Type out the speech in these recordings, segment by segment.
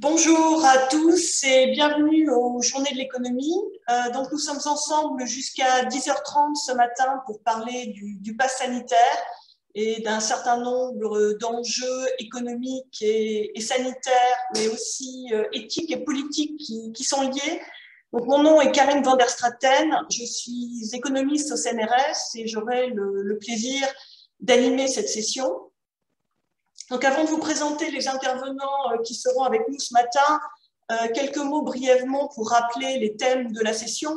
Bonjour à tous et bienvenue aux Journées de l'économie. Donc nous sommes ensemble jusqu'à 10h30 ce matin pour parler du pass sanitaire et d'un certain nombre d'enjeux économiques et sanitaires, mais aussi éthiques et politiques qui sont liés. Donc mon nom est Karine van der Straten, je suis économiste au CNRS et j'aurai le plaisir d'animer cette session. Donc, avant de vous présenter les intervenants qui seront avec nous ce matin, quelques mots brièvement pour rappeler les thèmes de la session.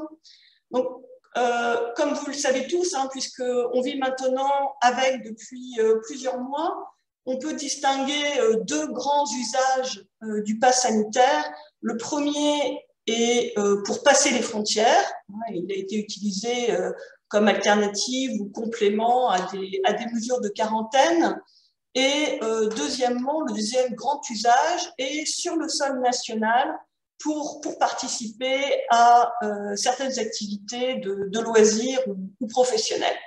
Donc, comme vous le savez tous, puisqu'on vit maintenant avec depuis plusieurs mois, on peut distinguer deux grands usages du pass sanitaire. Le premier est pour passer les frontières. Il a été utilisé comme alternative ou complément à des mesures de quarantaine. Et deuxièmement, le deuxième grand usage est sur le sol national pour participer à certaines activités de loisirs ou professionnels.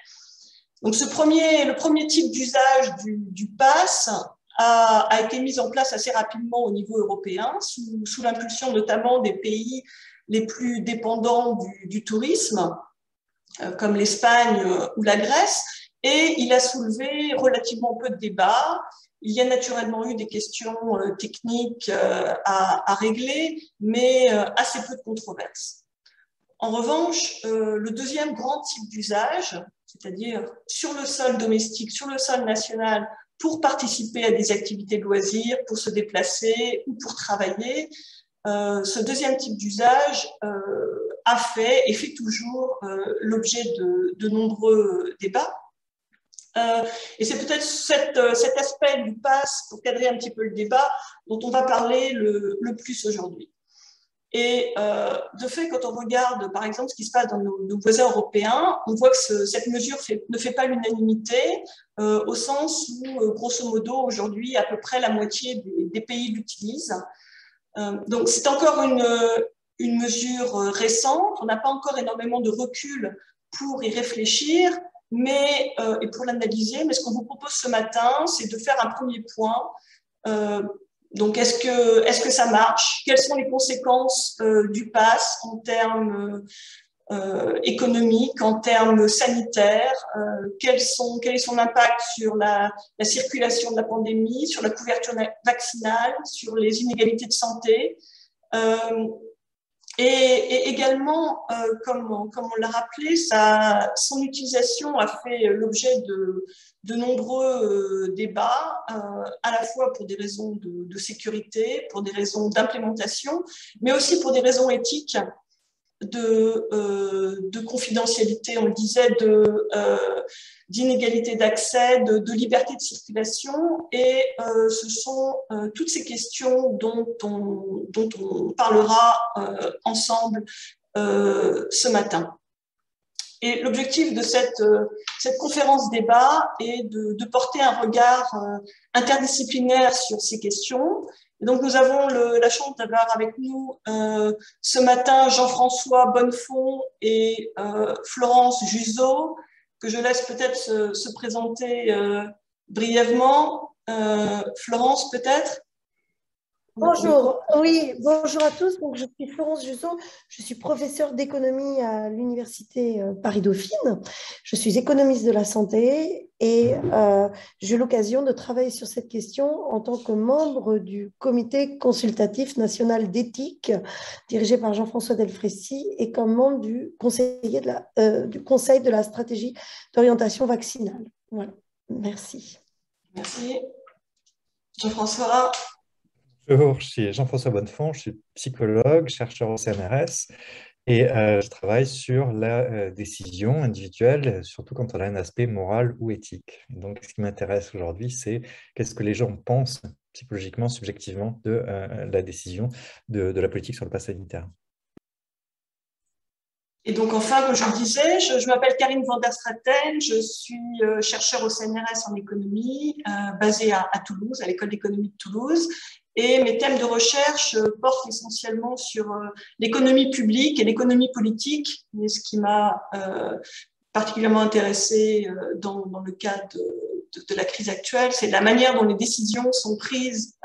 Donc le premier type d'usage du pass a été mis en place assez rapidement au niveau européen, sous l'impulsion notamment des pays les plus dépendants du tourisme, comme l'Espagne ou la Grèce. Et il a soulevé relativement peu de débats. Il y a naturellement eu des questions techniques à régler, mais assez peu de controverses. En revanche, le deuxième grand type d'usage, c'est-à-dire sur le sol domestique, sur le sol national, pour participer à des activités de loisirs, pour se déplacer ou pour travailler, ce deuxième type d'usage a fait et fait toujours l'objet de nombreux débats. Et c'est peut-être cet aspect du pass, pour cadrer un petit peu le débat, dont on va parler le plus aujourd'hui. Et de fait, quand on regarde, par exemple, ce qui se passe dans nos voisins européens, on voit que cette mesure ne fait pas l'unanimité, au sens où, grosso modo, aujourd'hui, à peu près la moitié des pays l'utilisent. Donc, c'est encore une mesure récente. On n'a pas encore énormément de recul pour y réfléchir, et pour l'analyser, mais ce qu'on vous propose ce matin, c'est de faire un premier point. Donc, est-ce que ça marche? Quelles sont les conséquences du pass en termes économiques, en termes sanitaires? Quel est son impact sur la circulation de la pandémie, sur la couverture vaccinale, sur les inégalités de santé? Et également, comme on l'a rappelé, son utilisation a fait l'objet de nombreux débats, à la fois pour des raisons de sécurité, pour des raisons d'implémentation, mais aussi pour des raisons éthiques, de confidentialité, on le disait, d'inégalité d'accès, de liberté de circulation. Et ce sont toutes ces questions dont on parlera ensemble ce matin. Et l'objectif de cette conférence débat est de porter un regard interdisciplinaire sur ces questions. Et donc, nous avons la chance d'avoir avec nous ce matin Jean-François Bonnefond et Florence Juseau, que je laisse peut-être se présenter brièvement. Florence, peut-être? Bonjour, oui, bonjour à tous. Donc, je suis Florence Juseau, je suis professeure d'économie à l'Université Paris-Dauphine. Je suis économiste de la santé et j'ai eu l'occasion de travailler sur cette question en tant que membre du Comité consultatif national d'éthique dirigé par Jean-François Delfraissy et comme membre du Conseil de la stratégie d'orientation vaccinale. Voilà, merci. Merci. Jean-François. Bonjour, je suis Jean-François Bonnefond, je suis psychologue, chercheur au CNRS et je travaille sur la décision individuelle, surtout quand elle a un aspect moral ou éthique. Donc, ce qui m'intéresse aujourd'hui, c'est qu'est-ce que les gens pensent psychologiquement, subjectivement de la décision de la politique sur le pass sanitaire. Et donc, enfin, comme je le disais, je m'appelle Karine van der Straten, je suis chercheur au CNRS en économie, basée à Toulouse, à l'École d'économie de Toulouse. Et mes thèmes de recherche portent essentiellement sur l'économie publique et l'économie politique, mais ce qui m'a particulièrement intéressée dans le cadre de la crise actuelle, c'est la manière dont les décisions sont prises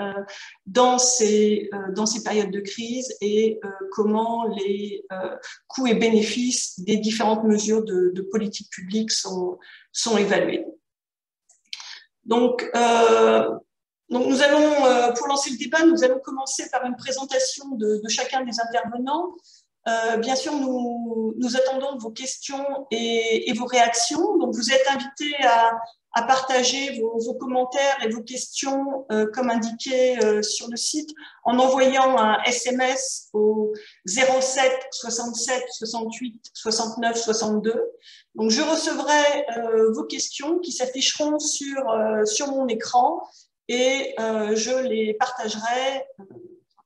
dans ces périodes de crise et comment les coûts et bénéfices des différentes mesures de politique publique sont évalués. Donc nous allons, pour lancer le débat, nous allons commencer par une présentation de chacun des intervenants. Bien sûr, nous attendons vos questions et vos réactions. Donc, vous êtes invités à partager vos commentaires et vos questions, comme indiqué sur le site, en envoyant un SMS au 07 67 68 69 62. Donc, je recevrai vos questions qui s'afficheront sur mon écran et je les partagerai.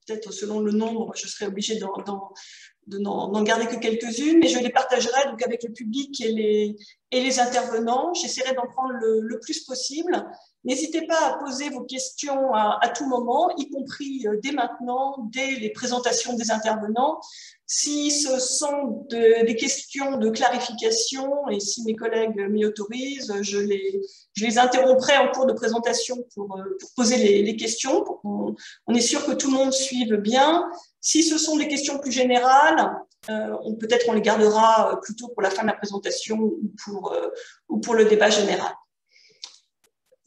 Peut-être selon le nombre, je serai obligée de n'en garder que quelques-unes, mais je les partagerai donc avec le public et les intervenants. J'essaierai d'en prendre le plus possible. N'hésitez pas à poser vos questions à tout moment, y compris dès maintenant, dès les présentations des intervenants. Si ce sont des questions de clarification et si mes collègues m'y autorisent, je les interromprai en cours de présentation pour poser les questions, pour qu'on est sûr que tout le monde suive bien. Si ce sont des questions plus générales, peut-être on les gardera plutôt pour la fin de la présentation ou pour le débat général.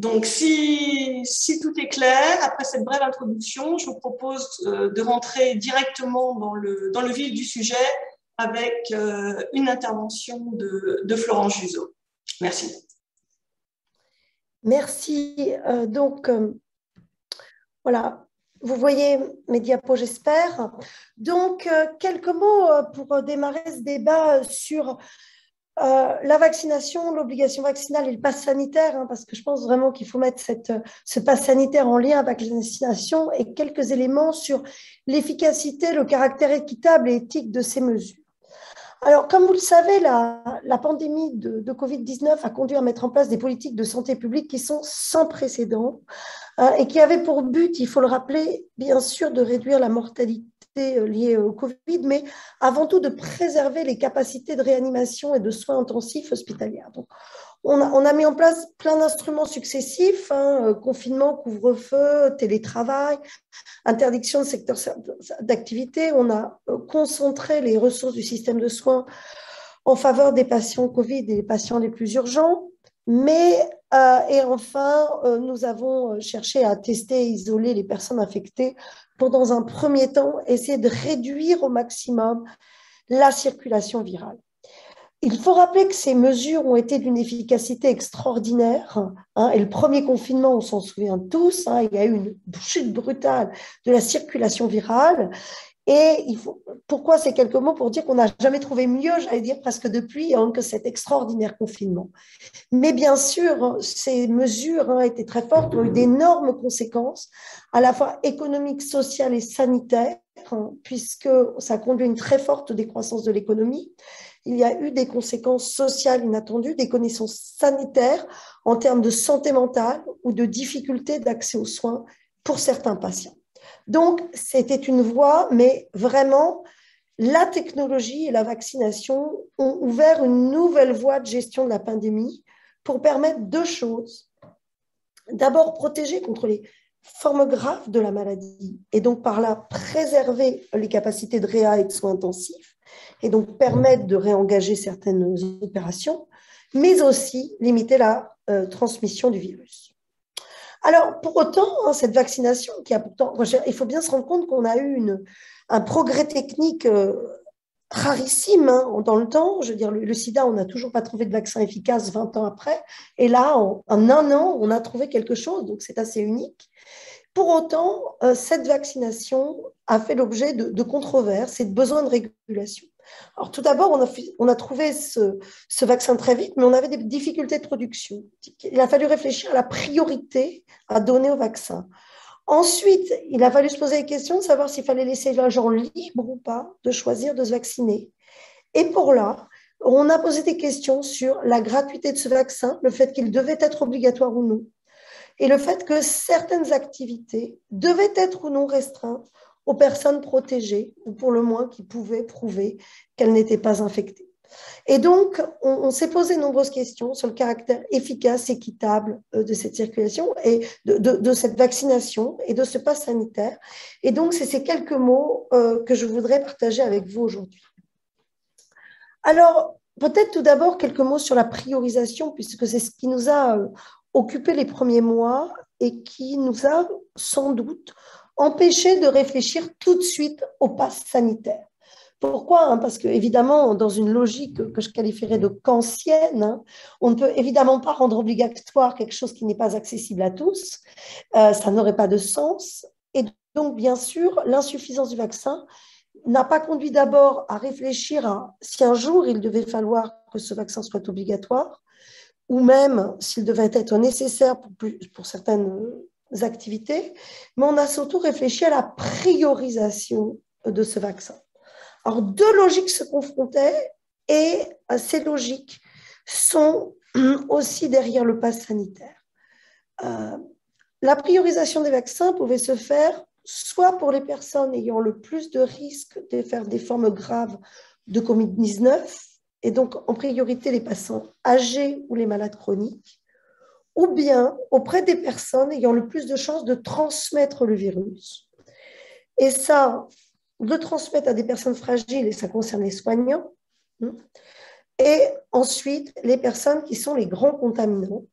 Donc, si tout est clair, après cette brève introduction, je vous propose de rentrer directement dans le vif du sujet avec une intervention de Florence Juzeau. Merci. Merci. Voilà, vous voyez mes diapos, j'espère. Donc, quelques mots pour démarrer ce débat sur la vaccination, l'obligation vaccinale et le pass sanitaire, parce que je pense vraiment qu'il faut mettre ce pass sanitaire en lien avec la vaccination et quelques éléments sur l'efficacité, le caractère équitable et éthique de ces mesures. Alors, comme vous le savez, la pandémie de Covid-19 a conduit à mettre en place des politiques de santé publique qui sont sans précédent et qui avaient pour but, il faut le rappeler, bien sûr, de réduire la mortalité liées au Covid, mais avant tout de préserver les capacités de réanimation et de soins intensifs hospitaliers. Donc, on a mis en place plein d'instruments successifs, confinement, couvre-feu, télétravail, interdiction de secteur d'activité. On a concentré les ressources du système de soins en faveur des patients Covid et des patients les plus urgents. Et enfin, nous avons cherché à tester et isoler les personnes infectées pour, dans un premier temps, essayer de réduire au maximum la circulation virale. Il faut rappeler que ces mesures ont été d'une efficacité extraordinaire. Et le premier confinement, on s'en souvient tous, il y a eu une chute brutale de la circulation virale. Et pourquoi ces quelques mots? Pour dire qu'on n'a jamais trouvé mieux, j'allais dire presque depuis, que cet extraordinaire confinement. Mais bien sûr, ces mesures étaient très fortes, ont eu d'énormes conséquences, à la fois économiques, sociales et sanitaires, puisque ça a conduit à une très forte décroissance de l'économie. Il y a eu des conséquences sociales inattendues, des conséquences sanitaires en termes de santé mentale ou de difficultés d'accès aux soins pour certains patients. Donc, c'était une voie, mais vraiment, la technologie et la vaccination ont ouvert une nouvelle voie de gestion de la pandémie pour permettre deux choses. D'abord, protéger contre les formes graves de la maladie et donc par là préserver les capacités de réa et de soins intensifs et donc permettre de réengager certaines opérations, mais aussi limiter la transmission du virus. Alors, pour autant, cette vaccination qui a pourtant, il faut bien se rendre compte qu'on a eu un progrès technique rarissime dans le temps. Je veux dire, le sida, on n'a toujours pas trouvé de vaccin efficace 20 ans après. Et là, en un an, on a trouvé quelque chose, donc c'est assez unique. Pour autant, cette vaccination a fait l'objet de controverses et de besoins de régulation. Alors, tout d'abord, on a trouvé ce vaccin très vite, mais on avait des difficultés de production. Il a fallu réfléchir à la priorité à donner au vaccin. Ensuite, il a fallu se poser la question de savoir s'il fallait laisser les gens libres ou pas de choisir de se vacciner. Et pour là, on a posé des questions sur la gratuité de ce vaccin, le fait qu'il devait être obligatoire ou non, et le fait que certaines activités devaient être ou non restreintes aux personnes protégées, ou pour le moins qui pouvaient prouver qu'elles n'étaient pas infectées. Et donc, on s'est posé de nombreuses questions sur le caractère efficace, équitable de cette circulation et de cette vaccination et de ce pass sanitaire. Et donc, c'est ces quelques mots que je voudrais partager avec vous aujourd'hui. Alors, peut-être tout d'abord quelques mots sur la priorisation, puisque c'est ce qui nous a occupé les premiers mois et qui nous a sans doute empêché de réfléchir tout de suite au pass sanitaire. Pourquoi? Parce qu'évidemment, dans une logique que je qualifierais de kantienne, on ne peut évidemment pas rendre obligatoire quelque chose qui n'est pas accessible à tous. Ça n'aurait pas de sens. Et donc, bien sûr, l'insuffisance du vaccin n'a pas conduit d'abord à réfléchir à si un jour il devait falloir que ce vaccin soit obligatoire, ou même s'il devait être nécessaire pour certaines activités, mais on a surtout réfléchi à la priorisation de ce vaccin. Alors, deux logiques se confrontaient et ces logiques sont aussi derrière le pass sanitaire. La priorisation des vaccins pouvait se faire soit pour les personnes ayant le plus de risques de faire des formes graves de Covid-19, et donc en priorité les patients âgés ou les malades chroniques, ou bien auprès des personnes ayant le plus de chances de transmettre le virus. Et ça, de transmettre à des personnes fragiles, et ça concerne les soignants, et ensuite les personnes qui sont les grands contaminants,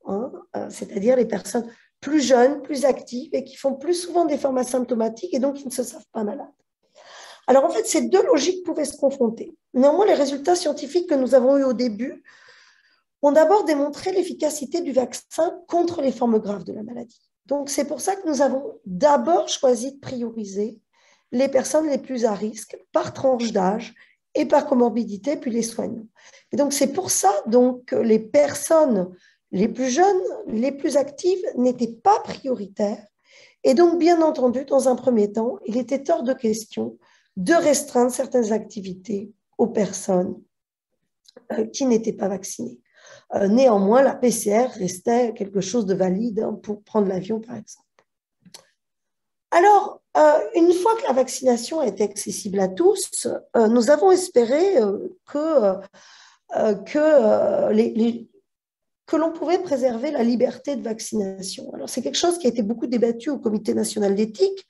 c'est-à-dire les personnes plus jeunes, plus actives et qui font plus souvent des formes asymptomatiques et donc qui ne se savent pas malades. Alors en fait, ces deux logiques pouvaient se confronter. Néanmoins, les résultats scientifiques que nous avons eus au début ont d'abord démontré l'efficacité du vaccin contre les formes graves de la maladie. Donc c'est pour ça que nous avons d'abord choisi de prioriser les personnes les plus à risque par tranche d'âge et par comorbidité, puis les soignants. Et donc c'est pour ça donc, que les personnes les plus jeunes, les plus actives n'étaient pas prioritaires. Et donc, bien entendu, dans un premier temps, il était hors de question de restreindre certaines activités aux personnes qui n'étaient pas vaccinées. Néanmoins, la PCR restait quelque chose de valide pour prendre l'avion, par exemple. Alors, une fois que la vaccination était accessible à tous, nous avons espéré que l'on pouvait préserver la liberté de vaccination. Alors, c'est quelque chose qui a été beaucoup débattu au Comité national d'éthique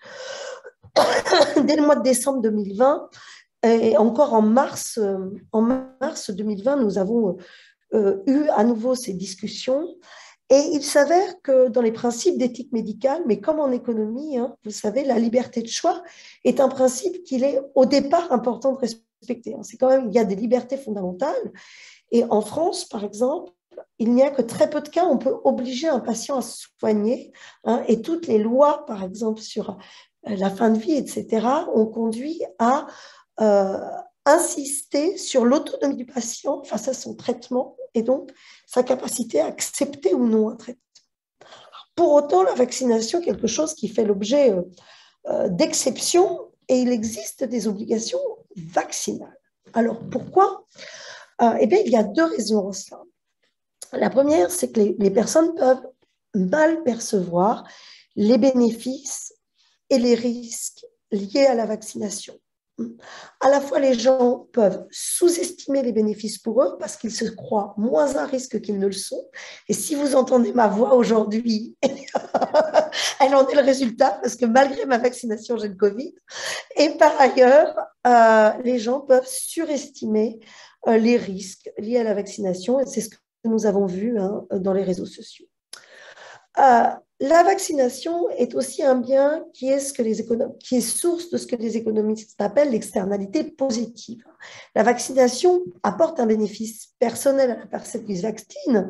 dès le mois de décembre 2020 et encore en mars 2020, nous avons eu à nouveau ces discussions. Et il s'avère que dans les principes d'éthique médicale, mais comme en économie, vous savez, la liberté de choix est un principe qu'il est au départ important de respecter. C'est quand même, il y a des libertés fondamentales. Et en France, par exemple, il n'y a que très peu de cas où on peut obliger un patient à se soigner. Et toutes les lois, par exemple, sur la fin de vie, etc., ont conduit à insister sur l'autonomie du patient face à son traitement et donc sa capacité à accepter ou non un traitement. Pour autant, la vaccination est quelque chose qui fait l'objet d'exceptions et il existe des obligations vaccinales. Alors, pourquoi? Eh bien, il y a deux raisons à cela. La première, c'est que les personnes peuvent mal percevoir les bénéfices et les risques liés à la vaccination. À la fois, les gens peuvent sous-estimer les bénéfices pour eux parce qu'ils se croient moins à risque qu'ils ne le sont. Et si vous entendez ma voix aujourd'hui, elle en est le résultat parce que malgré ma vaccination, j'ai le Covid. Et par ailleurs, les gens peuvent surestimer les risques liés à la vaccination. Et c'est ce que nous avons vu dans les réseaux sociaux. La vaccination est aussi un bien qui est source de ce que les économistes appellent l'externalité positive. La vaccination apporte un bénéfice personnel à la personne qui se vaccine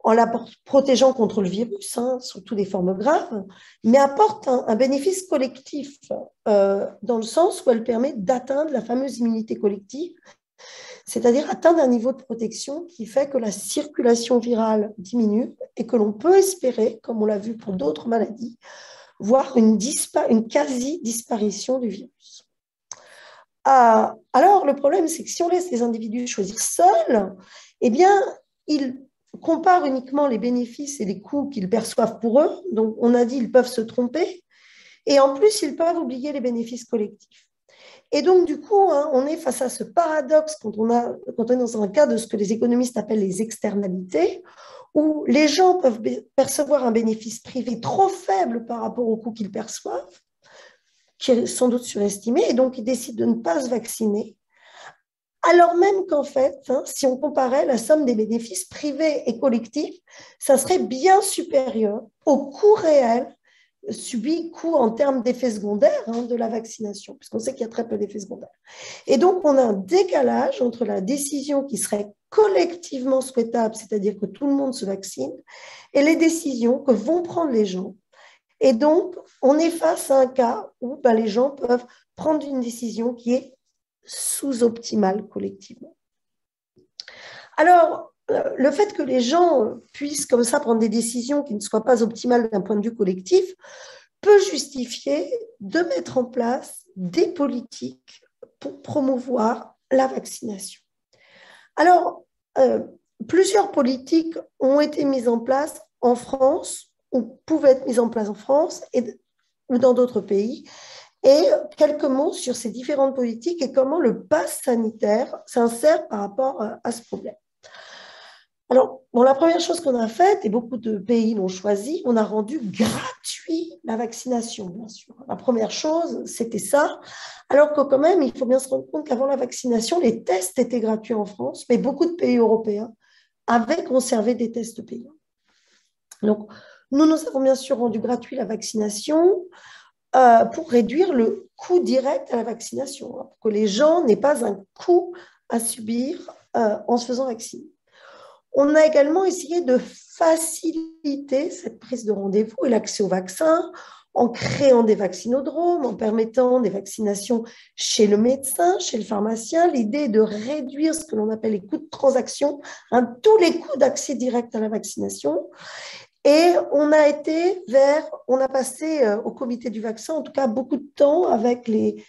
en la protégeant contre le virus, surtout des formes graves, mais apporte un bénéfice collectif dans le sens où elle permet d'atteindre la fameuse immunité collective, c'est-à-dire atteindre un niveau de protection qui fait que la circulation virale diminue et que l'on peut espérer, comme on l'a vu pour d'autres maladies, voir une quasi-disparition du virus. Alors, le problème, c'est que si on laisse les individus choisir seuls, eh bien, ils comparent uniquement les bénéfices et les coûts qu'ils perçoivent pour eux. Donc, on a dit qu'ils peuvent se tromper et en plus, ils peuvent oublier les bénéfices collectifs. Et donc, du coup, hein, on est face à ce paradoxe quand on est dans un cas de ce que les économistes appellent les externalités, où les gens peuvent percevoir un bénéfice privé trop faible par rapport au coût qu'ils perçoivent, qui est sans doute surestimé, et donc ils décident de ne pas se vacciner, alors même qu'en fait, hein, si on comparait la somme des bénéfices privés et collectifs, ça serait bien supérieur au coût réel subi, coût en termes d'effets secondaires hein, de la vaccination, puisqu'on sait qu'il y a très peu d'effets secondaires. Et donc, on a un décalage entre la décision qui serait collectivement souhaitable, c'est-à-dire que tout le monde se vaccine, et les décisions que vont prendre les gens. Et donc, on est face à un cas où ben, les gens peuvent prendre une décision qui est sous-optimale collectivement. Alors, le fait que les gens puissent comme ça prendre des décisions qui ne soient pas optimales d'un point de vue collectif peut justifier de mettre en place des politiques pour promouvoir la vaccination. Alors, plusieurs politiques ont été mises en place en France ou pouvaient être mises en place en France ou dans d'autres pays. Et quelques mots sur ces différentes politiques et comment le pass sanitaire s'insère par rapport à ce problème. Alors, bon, la première chose qu'on a faite, et beaucoup de pays l'ont choisi, on a rendu gratuit la vaccination, bien sûr. La première chose, c'était ça, alors que quand même, il faut bien se rendre compte qu'avant la vaccination, les tests étaient gratuits en France, mais beaucoup de pays européens avaient conservé des tests payants. Donc, nous avons bien sûr rendu gratuit la vaccination pour réduire le coût direct à la vaccination, hein, pour que les gens n'aient pas un coût à subir en se faisant vacciner. On a également essayé de faciliter cette prise de rendez-vous et l'accès au vaccin en créant des vaccinodromes, en permettant des vaccinations chez le médecin, chez le pharmacien. L'idée est de réduire ce que l'on appelle les coûts de transaction, hein, tous les coûts d'accès direct à la vaccination. Et on a passé au comité du vaccin, en tout cas, beaucoup de temps avec les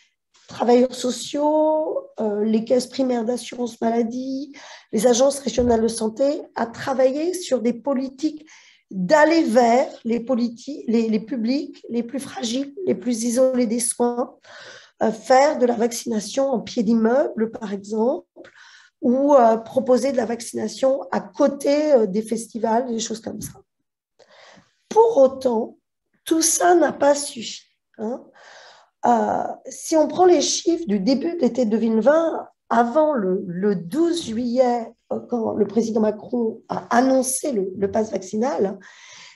travailleurs sociaux, les caisses primaires d'assurance maladie, les agences régionales de santé, à travailler sur des politiques d'aller vers les publics les plus fragiles, les plus isolés des soins, faire de la vaccination en pied d'immeuble, par exemple, ou proposer de la vaccination à côté des festivals, des choses comme ça. Pour autant, tout ça n'a pas suffi. Hein. Si on prend les chiffres du début de l'été 2020, avant le 12 juillet, quand le président Macron a annoncé le pass vaccinal,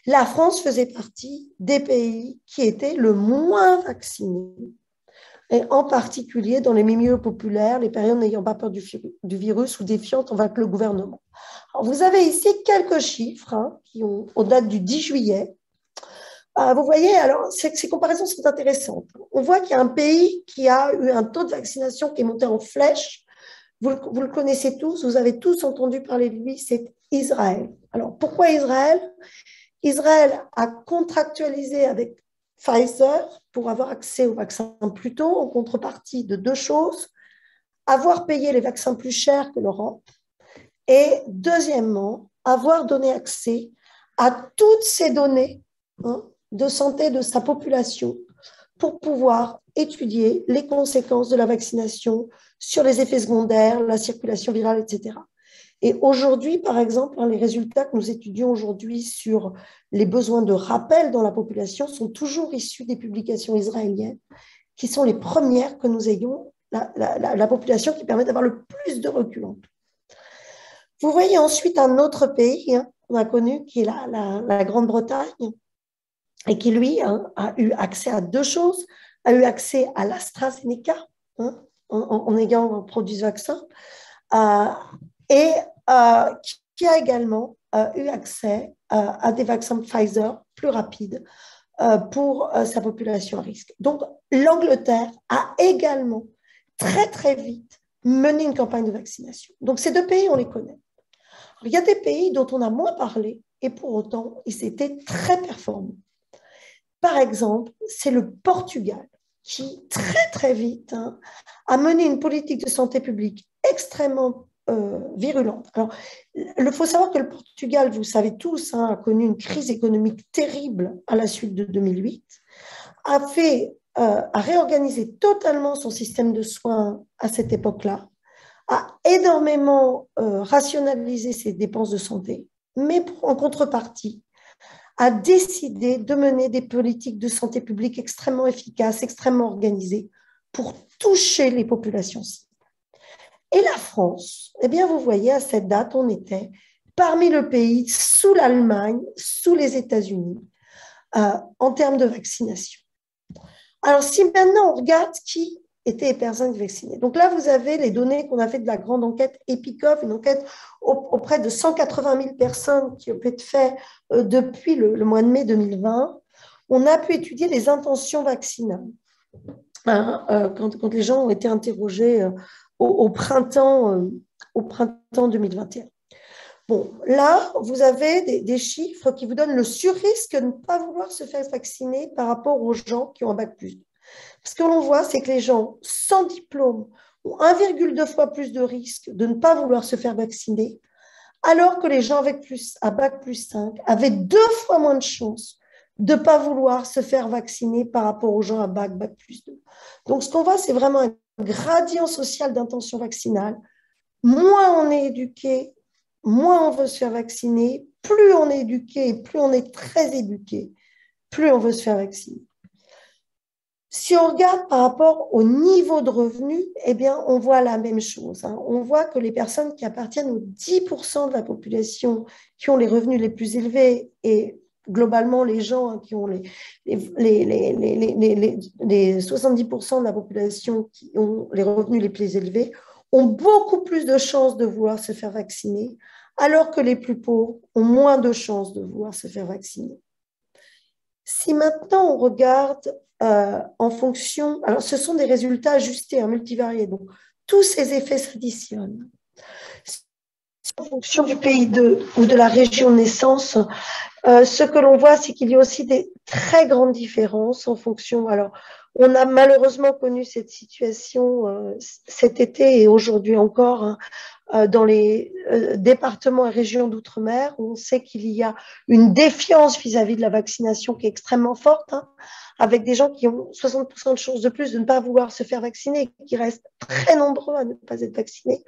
la France faisait partie des pays qui étaient le moins vaccinés, et en particulier dans les milieux populaires, les périodes n'ayant pas peur du virus ou défiantes envers le gouvernement. Alors, vous avez ici quelques chiffres hein, qui ont aux dates du 10 juillet. Vous voyez, alors ces comparaisons sont intéressantes. On voit qu'il y a un pays qui a eu un taux de vaccination qui est monté en flèche. Vous le connaissez tous, vous avez tous entendu parler de lui, c'est Israël. Alors, pourquoi Israël? Israël a contractualisé avec Pfizer pour avoir accès au vaccin plus tôt, en contrepartie de deux choses: avoir payé les vaccins plus chers que l'Europe et, deuxièmement, avoir donné accès à toutes ces données hein, de santé de sa population pour pouvoir étudier les conséquences de la vaccination sur les effets secondaires, la circulation virale, etc. Et aujourd'hui, par exemple, les résultats que nous étudions aujourd'hui sur les besoins de rappel dans la population sont toujours issus des publications israéliennes, qui sont les premières que nous ayons, la population qui permet d'avoir le plus de recul en tout. Vous voyez ensuite un autre pays hein, qu'on a connu, qui est la Grande-Bretagne, et qui, lui, hein, a eu accès à deux choses, a eu accès à l'AstraZeneca, hein, en ayant produit ce vaccin, et qui a également eu accès à des vaccins Pfizer plus rapides pour sa population à risque. Donc, l'Angleterre a également très, très vite mené une campagne de vaccination. Donc, ces deux pays, on les connaît. Alors, il y a des pays dont on a moins parlé, et pour autant, ils étaient très performants. Par exemple, c'est le Portugal qui, très, très vite, hein, a mené une politique de santé publique extrêmement virulente. Alors, il faut savoir que le Portugal, vous savez tous, hein, a connu une crise économique terrible à la suite de 2008, a fait a réorganisé totalement son système de soins à cette époque-là, a énormément rationalisé ses dépenses de santé, mais en contrepartie, a décidé de mener des politiques de santé publique extrêmement efficaces, extrêmement organisées pour toucher les populations cibles. Et la France, eh bien, vous voyez, à cette date, on était parmi le pays sous l'Allemagne, sous les États-Unis, en termes de vaccination. Alors, si maintenant on regarde qui étaient les personnes vaccinées. Donc là, vous avez les données qu'on a fait de la grande enquête EPICOV, une enquête auprès de 180 000 personnes qui ont été faites depuis le mois de mai 2020. On a pu étudier les intentions vaccinales quand les gens ont été interrogés au printemps 2021. Bon, là, vous avez des chiffres qui vous donnent le surrisque de ne pas vouloir se faire vacciner par rapport aux gens qui ont un bac+2. Ce que l'on voit, c'est que les gens sans diplôme ont 1,2 fois plus de risque de ne pas vouloir se faire vacciner, alors que les gens avec à bac+5 avaient 2 fois moins de chances de ne pas vouloir se faire vacciner par rapport aux gens à bac+2. Donc, ce qu'on voit, c'est vraiment un gradient social d'intention vaccinale. Moins on est éduqué, moins on veut se faire vacciner. Plus on est éduqué et plus on est très éduqué, plus on veut se faire vacciner. Si on regarde par rapport au niveau de revenus, eh bien, on voit la même chose. On voit que les personnes qui appartiennent aux 10% de la population qui ont les revenus les plus élevés et globalement les gens qui ont les 70% de la population qui ont les revenus les plus élevés ont beaucoup plus de chances de vouloir se faire vacciner, alors que les plus pauvres ont moins de chances de vouloir se faire vacciner. Si maintenant on regarde en fonction, alors ce sont des résultats ajustés, multivariés, donc tous ces effets s'additionnent. En fonction du pays ou de la région de naissance, ce que l'on voit, c'est qu'il y a aussi des très grandes différences en fonction. Alors, on a malheureusement connu cette situation cet été et aujourd'hui encore dans les départements et régions d'outre-mer. On sait qu'il y a une défiance vis-à-vis de la vaccination qui est extrêmement forte, avec des gens qui ont 60% de chances de plus de ne pas vouloir se faire vacciner, qui restent très nombreux à ne pas être vaccinés.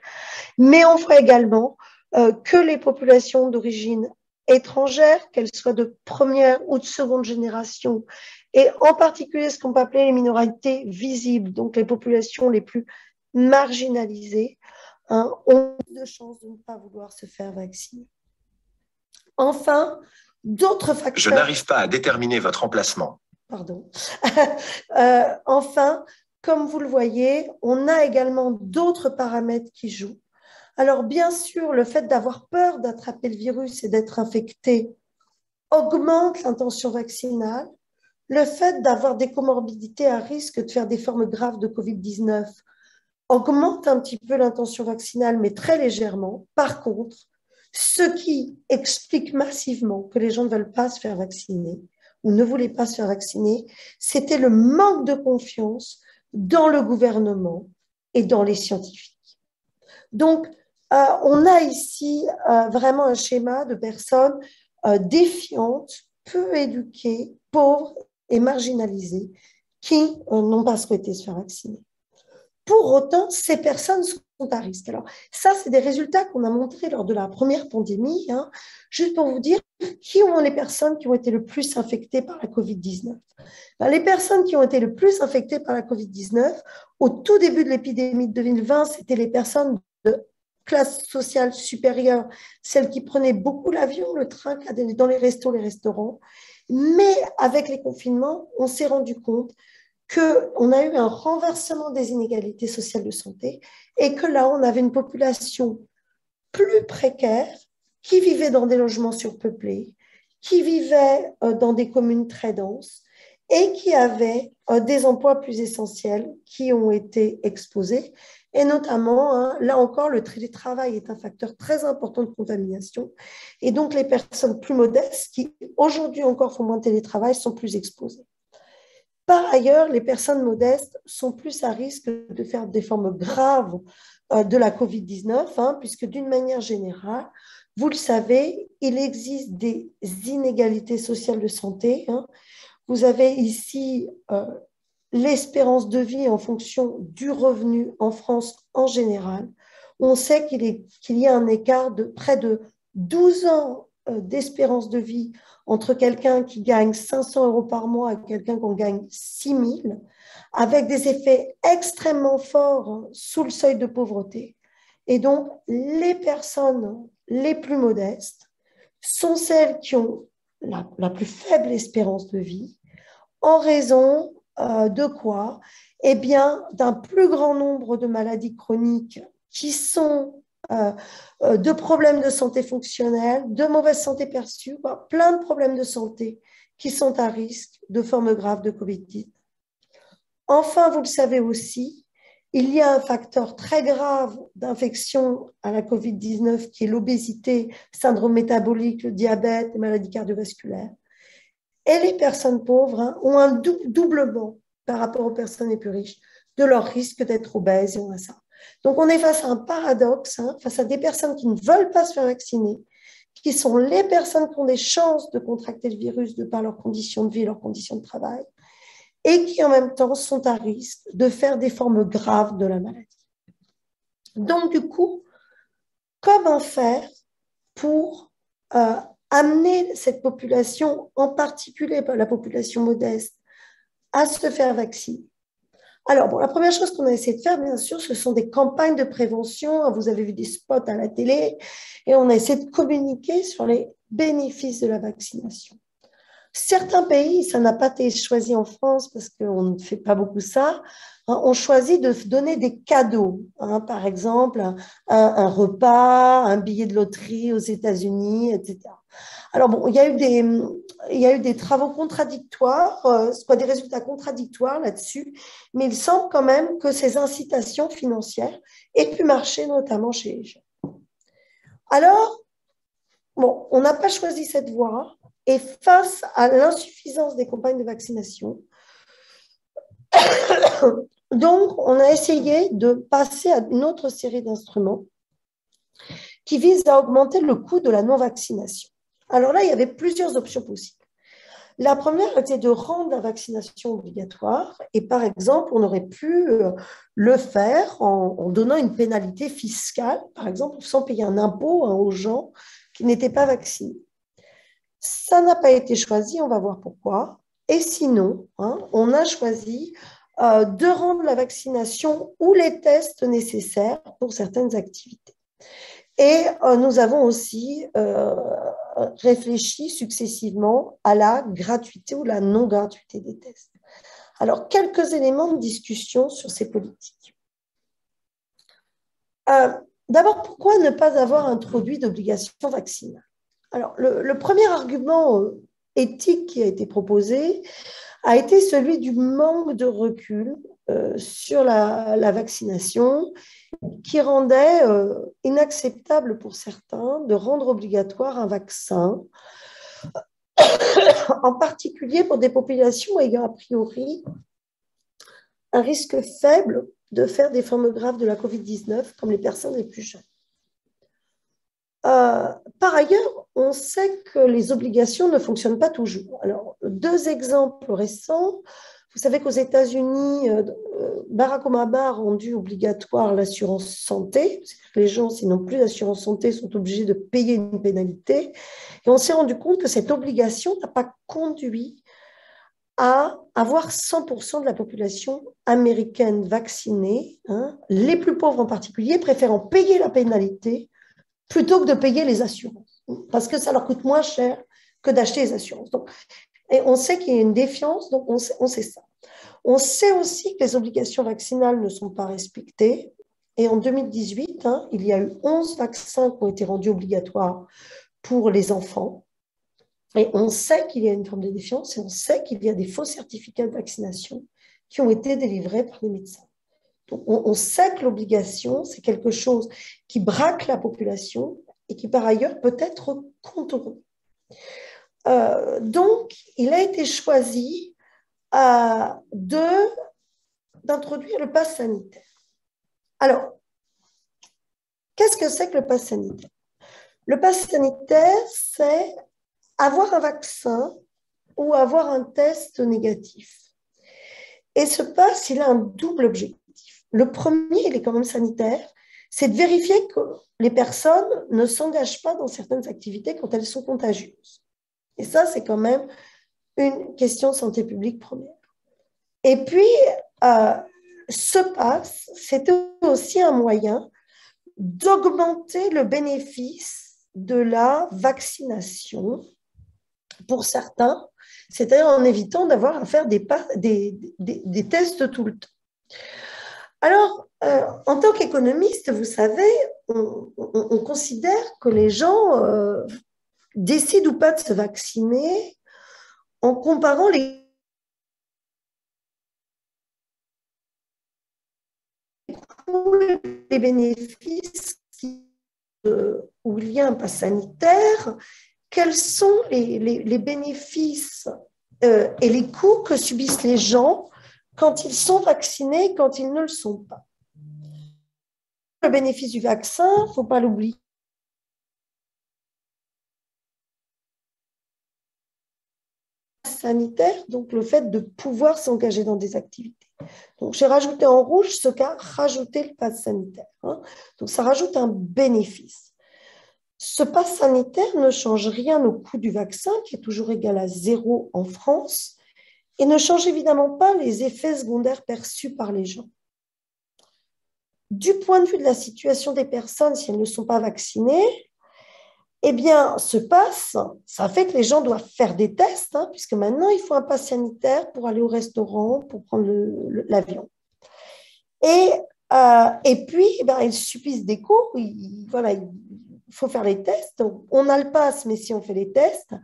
Mais on voit également que les populations d'origine étrangères, qu'elles soient de première ou de seconde génération, et en particulier ce qu'on peut appeler les minorités visibles, donc les populations les plus marginalisées, ont de chances de ne pas vouloir se faire vacciner. Enfin, d'autres facteurs... Je n'arrive pas à déterminer votre emplacement. Pardon. Enfin, comme vous le voyez, on a également d'autres paramètres qui jouent. Alors, bien sûr, le fait d'avoir peur d'attraper le virus et d'être infecté augmente l'intention vaccinale. Le fait d'avoir des comorbidités à risque de faire des formes graves de Covid-19 augmente un petit peu l'intention vaccinale, mais très légèrement. Par contre, ce qui explique massivement que les gens ne veulent pas se faire vacciner ou ne voulaient pas se faire vacciner, c'était le manque de confiance dans le gouvernement et dans les scientifiques. Donc, on a ici vraiment un schéma de personnes défiantes, peu éduquées, pauvres et marginalisées qui n'ont pas souhaité se faire vacciner. Pour autant, ces personnes sont à risque. Alors, ça, c'est des résultats qu'on a montrés lors de la première pandémie, juste pour vous dire qui ont les personnes qui ont été le plus infectées par la Covid-19. Les personnes qui ont été le plus infectées par la Covid-19, au tout début de l'épidémie de 2020, c'était les personnes de classe sociale supérieure, celles qui prenaient beaucoup l'avion, le train, dans les restos, les restaurants. Mais avec les confinements, on s'est rendu compte qu'on a eu un renversement des inégalités sociales de santé et que là, on avait une population plus précaire qui vivait dans des logements surpeuplés, qui vivait dans des communes très denses et qui avait des emplois plus essentiels qui ont été exposés. Et notamment, là encore, le télétravail est un facteur très important de contamination. Et donc, les personnes plus modestes qui, aujourd'hui encore, font moins de télétravail, sont plus exposées. Par ailleurs, les personnes modestes sont plus à risque de faire des formes graves de la Covid-19, puisque d'une manière générale, vous le savez, il existe des inégalités sociales de santé. Vous avez ici l'espérance de vie en fonction du revenu en France en général, on sait qu'il y a un écart de près de 12 ans d'espérance de vie entre quelqu'un qui gagne 500 euros par mois et quelqu'un qui en gagne 6 000, avec des effets extrêmement forts sous le seuil de pauvreté. Et donc, les personnes les plus modestes sont celles qui ont la plus faible espérance de vie, en raison de quoi? Eh bien, d'un plus grand nombre de maladies chroniques qui sont de problèmes de santé fonctionnelle, de mauvaise santé perçue, plein de problèmes de santé qui sont à risque de formes graves de Covid-19. Enfin, vous le savez aussi, il y a un facteur très grave d'infection à la Covid-19 qui est l'obésité, syndrome métabolique, le diabète, les maladies cardiovasculaires. Et les personnes pauvres ont un doublement par rapport aux personnes les plus riches de leur risque d'être obèses. Et on a ça. Donc, on est face à un paradoxe, face à des personnes qui ne veulent pas se faire vacciner, qui sont les personnes qui ont des chances de contracter le virus de par leurs conditions de vie, leurs conditions de travail, et qui en même temps sont à risque de faire des formes graves de la maladie. Donc, du coup, comment faire pour amener cette population, en particulier la population modeste, à se faire vacciner? Alors, bon, la première chose qu'on a essayé de faire, bien sûr, ce sont des campagnes de prévention. Vous avez vu des spots à la télé et on a essayé de communiquer sur les bénéfices de la vaccination. Certains pays, ça n'a pas été choisi en France parce qu'on ne fait pas beaucoup ça, ont choisi de donner des cadeaux. Par exemple, un repas, un billet de loterie aux États-Unis, etc. Alors bon, il y a eu des travaux contradictoires, des résultats contradictoires là-dessus, mais il semble quand même que ces incitations financières aient pu marcher, notamment chez les jeunes. Alors, bon, on n'a pas choisi cette voie, et face à l'insuffisance des campagnes de vaccination, donc on a essayé de passer à une autre série d'instruments qui visent à augmenter le coût de la non-vaccination. Alors là, il y avait plusieurs options possibles. La première était de rendre la vaccination obligatoire et par exemple, on aurait pu le faire en donnant une pénalité fiscale, par exemple, sans payer un impôt aux gens qui n'étaient pas vaccinés. Ça n'a pas été choisi, on va voir pourquoi. Et sinon, on a choisi de rendre la vaccination ou les tests nécessaires pour certaines activités. Et nous avons aussi réfléchi successivement à la gratuité ou la non-gratuité des tests. Alors, quelques éléments de discussion sur ces politiques. D'abord, pourquoi ne pas avoir introduit d'obligation vaccinale? Alors, le premier argument éthique qui a été proposé a été celui du manque de recul sur la vaccination qui rendait inacceptable pour certains de rendre obligatoire un vaccin, en particulier pour des populations ayant a priori un risque faible de faire des formes graves de la Covid-19, comme les personnes les plus jeunes. Par ailleurs, on sait que les obligations ne fonctionnent pas toujours. Alors, deux exemples récents. Vous savez qu'aux États-Unis, Barack Obama a rendu obligatoire l'assurance santé. Les gens, s'ils n'ont plus d'assurance santé, sont obligés de payer une pénalité. Et on s'est rendu compte que cette obligation n'a pas conduit à avoir 100% de la population américaine vaccinée, les plus pauvres en particulier, préférant payer la pénalité plutôt que de payer les assurances, parce que ça leur coûte moins cher que d'acheter les assurances. Donc, et on sait qu'il y a une défiance, donc on sait ça. On sait aussi que les obligations vaccinales ne sont pas respectées. Et en 2018, il y a eu 11 vaccins qui ont été rendus obligatoires pour les enfants. Et on sait qu'il y a une forme de défiance et on sait qu'il y a des faux certificats de vaccination qui ont été délivrés par les médecins. Donc, on sait que l'obligation, c'est quelque chose qui braque la population et qui, par ailleurs, peut être contourné. Donc, il a été choisi d'introduire le pass sanitaire. Alors, qu'est-ce que c'est que le pass sanitaire? Le pass sanitaire, c'est avoir un vaccin ou avoir un test négatif. Et ce pass, il a un double objectif. Le premier, il est quand même sanitaire, c'est de vérifier que les personnes ne s'engagent pas dans certaines activités quand elles sont contagieuses. Et ça, c'est quand même une question de santé publique première. Et puis, ce pass, c'était aussi un moyen d'augmenter le bénéfice de la vaccination pour certains, c'est-à-dire en évitant d'avoir à faire des tests tout le temps. Alors, en tant qu'économiste, vous savez, on considère que les gens décident ou pas de se vacciner en comparant les bénéfices où il y a un pass sanitaire, quels sont les bénéfices et les coûts que subissent les gens quand ils sont vaccinés et quand ils ne le sont pas. Le bénéfice du vaccin, il ne faut pas l'oublier. Sanitaire, donc le fait de pouvoir s'engager dans des activités. Donc, j'ai rajouté en rouge ce qu'a rajouté le pass sanitaire. Donc, ça rajoute un bénéfice. Ce pass sanitaire ne change rien au coût du vaccin, qui est toujours égal à 0 en France, et ne change évidemment pas les effets secondaires perçus par les gens. Du point de vue de la situation des personnes, si elles ne sont pas vaccinées, eh bien, ce pass, ça fait que les gens doivent faire des tests, puisque maintenant, il faut un pass sanitaire pour aller au restaurant, pour prendre l'avion. Et puis, ils subissent des coûts. Voilà, il faut faire les tests. Donc, on a le pass, mais si on fait les tests.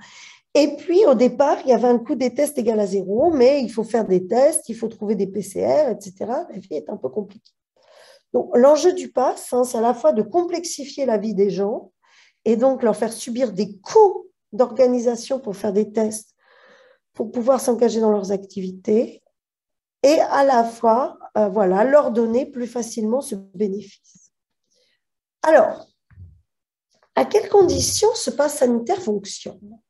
Et puis, au départ, il y avait un coût des tests égal à 0, mais il faut faire des tests, il faut trouver des PCR, etc. La vie est un peu compliquée. Donc, l'enjeu du pass, c'est à la fois de complexifier la vie des gens et donc leur faire subir des coûts d'organisation pour faire des tests, pour pouvoir s'engager dans leurs activités, et à la fois leur donner plus facilement ce bénéfice. Alors, à quelles conditions ce pass sanitaire fonctionne ?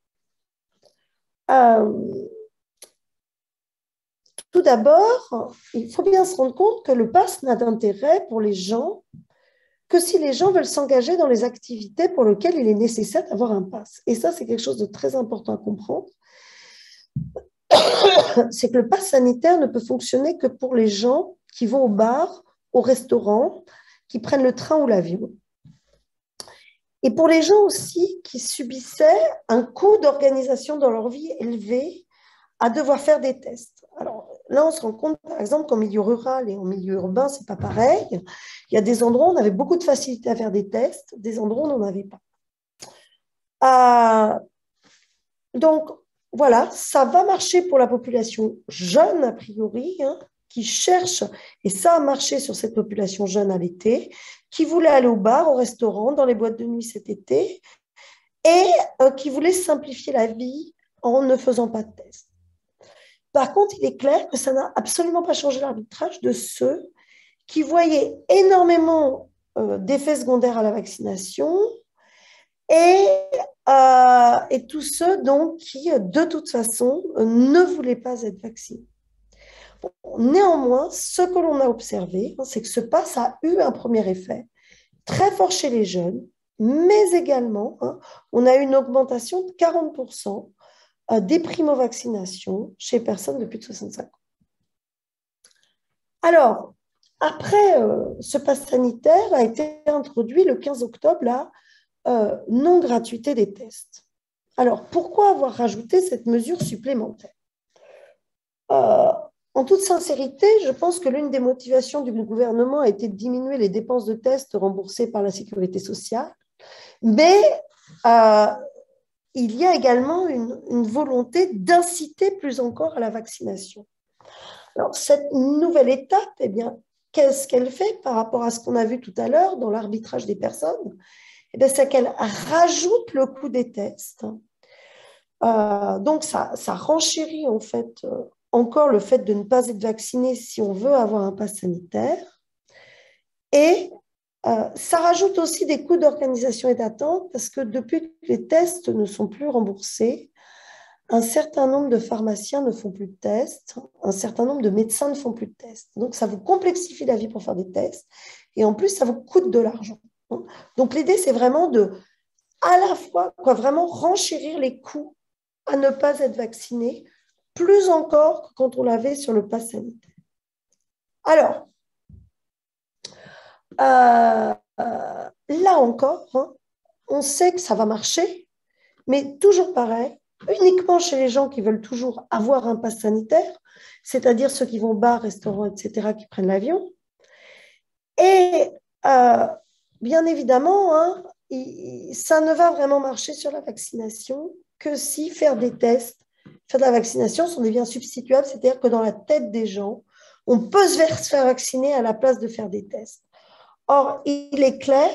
Tout d'abord, il faut bien se rendre compte que le pass n'a d'intérêt pour les gens que si les gens veulent s'engager dans les activités pour lesquelles il est nécessaire d'avoir un pass. Et ça, c'est quelque chose de très important à comprendre. C'est que le pass sanitaire ne peut fonctionner que pour les gens qui vont au bar, au restaurant, qui prennent le train ou l'avion. Et pour les gens aussi qui subissaient un coût d'organisation dans leur vie élevé à devoir faire des tests. Alors là, on se rend compte, par exemple, qu'en milieu rural et en milieu urbain, ce n'est pas pareil. Il y a des endroits où on avait beaucoup de facilité à faire des tests, des endroits où on n'en avait pas. Donc, voilà, ça va marcher pour la population jeune, a priori, qui cherche, et ça a marché sur cette population jeune à l'été, qui voulait aller au bar, au restaurant, dans les boîtes de nuit cet été, et qui voulait simplifier la vie en ne faisant pas de tests. Par contre, il est clair que ça n'a absolument pas changé l'arbitrage de ceux qui voyaient énormément d'effets secondaires à la vaccination et tous ceux donc qui, de toute façon, ne voulaient pas être vaccinés. Bon, néanmoins, ce que l'on a observé, c'est que ce pass a eu un premier effet très fort chez les jeunes, mais également, on a eu une augmentation de 40% des primo-vaccinations chez les personnes de plus de 65 ans. Alors, après, ce pass sanitaire a été introduit le 15 octobre, la non-gratuité des tests. Alors, pourquoi avoir rajouté cette mesure supplémentaire ? En toute sincérité, je pense que l'une des motivations du gouvernement a été de diminuer les dépenses de tests remboursées par la sécurité sociale, mais il y a également une volonté d'inciter plus encore à la vaccination. Alors, cette nouvelle étape, eh bien, qu'est-ce qu'elle fait par rapport à ce qu'on a vu tout à l'heure dans l'arbitrage des personnes ? Eh bien, c'est qu'elle rajoute le coût des tests. Donc, ça renchérit en fait encore le fait de ne pas être vacciné si on veut avoir un pass sanitaire. Et ça rajoute aussi des coûts d'organisation et d'attente parce que depuis que les tests ne sont plus remboursés, un certain nombre de pharmaciens ne font plus de tests, un certain nombre de médecins ne font plus de tests. Donc, ça vous complexifie la vie pour faire des tests et en plus, ça vous coûte de l'argent. Donc, l'idée, c'est vraiment de, à la fois, vraiment renchérir les coûts à ne pas être vacciné, plus encore que quand on l'avait sur le pass sanitaire. Alors, là encore, on sait que ça va marcher, mais toujours pareil, uniquement chez les gens qui veulent toujours avoir un pass sanitaire, c'est-à-dire ceux qui vont au bar, restaurant, etc., qui prennent l'avion. Et bien évidemment, ça ne va vraiment marcher sur la vaccination que si faire des tests, faire de la vaccination sont des biens substituables, c'est-à-dire que dans la tête des gens, on peut se faire vacciner à la place de faire des tests. Or, il est clair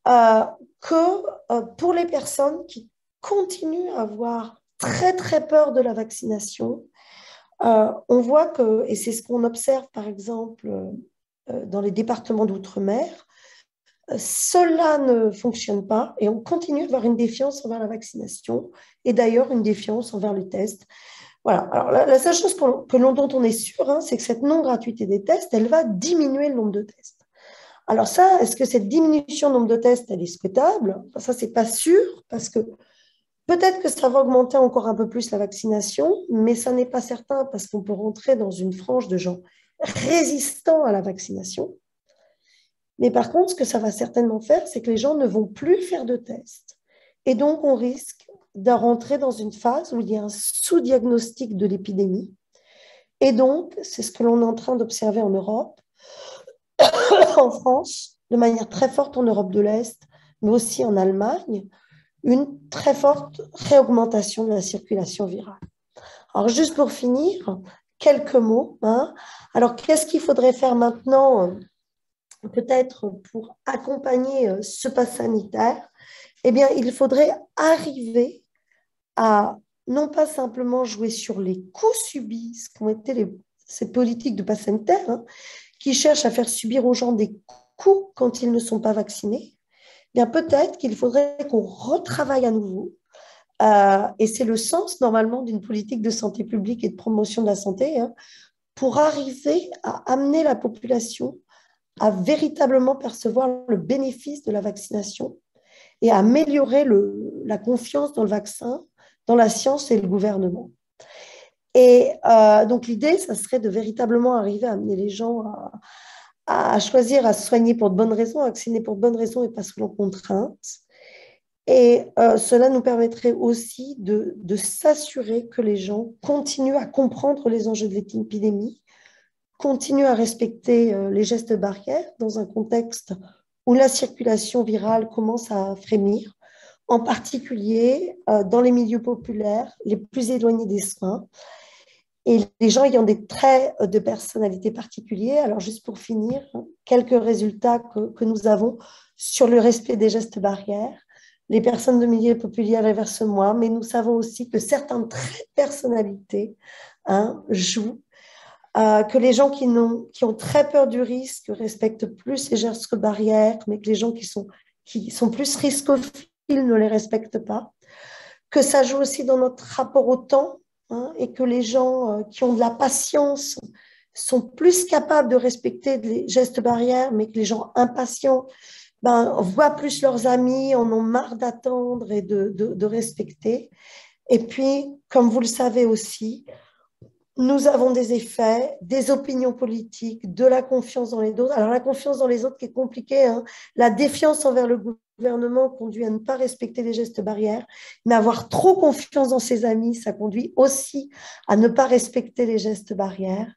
que pour les personnes qui continuent à avoir très, très peur de la vaccination, on voit que, et c'est ce qu'on observe par exemple dans les départements d'outre-mer, cela ne fonctionne pas et on continue d'avoir une défiance envers la vaccination et d'ailleurs une défiance envers les tests. Voilà. Alors, la seule chose dont on est sûr, c'est que cette non-gratuité des tests, elle va diminuer le nombre de tests. Alors ça, est-ce que cette diminution du nombre de tests, elle est souhaitable? Ça, c'est pas sûr, parce que peut-être que ça va augmenter encore un peu plus la vaccination, mais ça n'est pas certain, parce qu'on peut rentrer dans une frange de gens résistants à la vaccination. Mais par contre, ce que ça va certainement faire, c'est que les gens ne vont plus faire de tests. Et donc, on risque de rentrer dans une phase où il y a un sous-diagnostic de l'épidémie. Et donc, c'est ce que l'on est en train d'observer en Europe, en France, de manière très forte en Europe de l'Est, mais aussi en Allemagne, une très forte réaugmentation de la circulation virale. Alors, juste pour finir, quelques mots. Alors, qu'est-ce qu'il faudrait faire maintenant, peut-être pour accompagner ce pass sanitaire? Eh bien, il faudrait arriver à non pas simplement jouer sur les coûts subis, ce qu'ont été ces politiques de pass sanitaire, qui cherchent à faire subir aux gens des coûts quand ils ne sont pas vaccinés. Eh bien, peut-être qu'il faudrait qu'on retravaille à nouveau. Et c'est le sens, normalement, d'une politique de santé publique et de promotion de la santé, pour arriver à amener la population à véritablement percevoir le bénéfice de la vaccination et à améliorer la confiance dans le vaccin, dans la science et le gouvernement. Et donc, l'idée, ça serait de véritablement arriver à amener les gens à choisir, à se soigner pour de bonnes raisons, à vacciner pour de bonnes raisons et pas selon contrainte. Et cela nous permettrait aussi de s'assurer que les gens continuent à comprendre les enjeux de l'épidémie, continuent à respecter les gestes barrières dans un contexte où la circulation virale commence à frémir, en particulier dans les milieux populaires les plus éloignés des soins, et les gens ayant des traits de personnalité particuliers. Alors, juste pour finir, quelques résultats que nous avons sur le respect des gestes barrières. Les personnes de milieux populaires les versent moins, mais nous savons aussi que certains traits de personnalité jouent, que les gens qui ont très peur du risque respectent plus les gestes barrières, mais que les gens qui sont plus riscophiles ne les respectent pas, que ça joue aussi dans notre rapport au temps, et que les gens qui ont de la patience sont plus capables de respecter les gestes barrières, mais que les gens impatients voient plus leurs amis, en ont marre d'attendre et de respecter. Et puis, comme vous le savez aussi, nous avons des effets, des opinions politiques, de la confiance dans les autres. Alors, la confiance dans les autres qui est compliquée, la défiance envers le gouvernement conduit à ne pas respecter les gestes barrières, mais avoir trop confiance dans ses amis, ça conduit aussi à ne pas respecter les gestes barrières.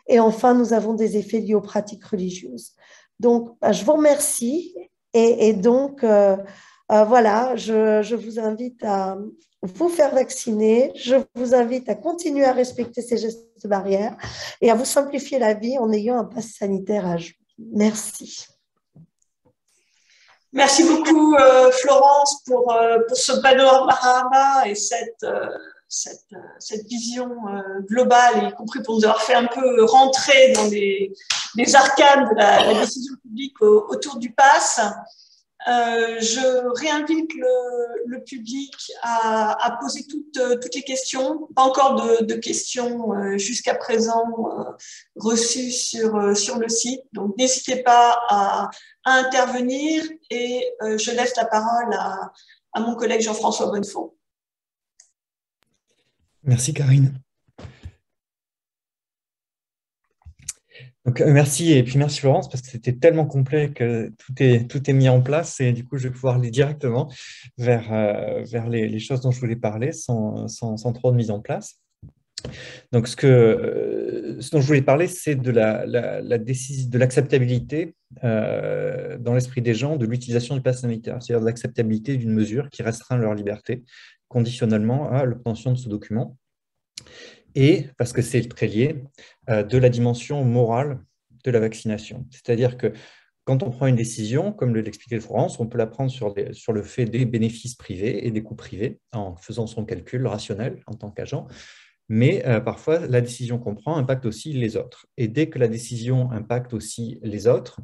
Et enfin, nous avons des effets liés aux pratiques religieuses. Donc, je vous remercie. Et donc, voilà, je vous invite à vous faire vacciner. Je vous invite à continuer à respecter ces gestes barrières et à vous simplifier la vie en ayant un pass sanitaire à jour. Merci. Merci beaucoup, Florence, pour ce panorama et cette vision globale, y compris pour nous avoir fait un peu rentrer dans les arcanes de la décision publique autour du pass. Je réinvite le public à poser toutes les questions. Pas encore de questions jusqu'à présent reçues sur le site. Donc, n'hésitez pas à intervenir et je laisse la parole à mon collègue Jean-François Bonnefond. Merci Karine. Donc, merci et puis merci Florence parce que c'était tellement complet que tout est mis en place et du coup je vais pouvoir aller directement vers les choses dont je voulais parler sans trop de mise en place. Donc ce dont je voulais parler, c'est de de l'acceptabilité dans l'esprit des gens de l'utilisation du pass sanitaire, c'est-à-dire de l'acceptabilité d'une mesure qui restreint leur liberté conditionnellement à l'obtention de ce document. Et, parce que c'est très lié, de la dimension morale de la vaccination. C'est-à-dire que quand on prend une décision, comme l'expliquait Florence, on peut la prendre sur le fait des bénéfices privés et des coûts privés, en faisant son calcul rationnel en tant qu'agent, mais parfois la décision qu'on prend impacte aussi les autres. Et dès que la décision impacte aussi les autres,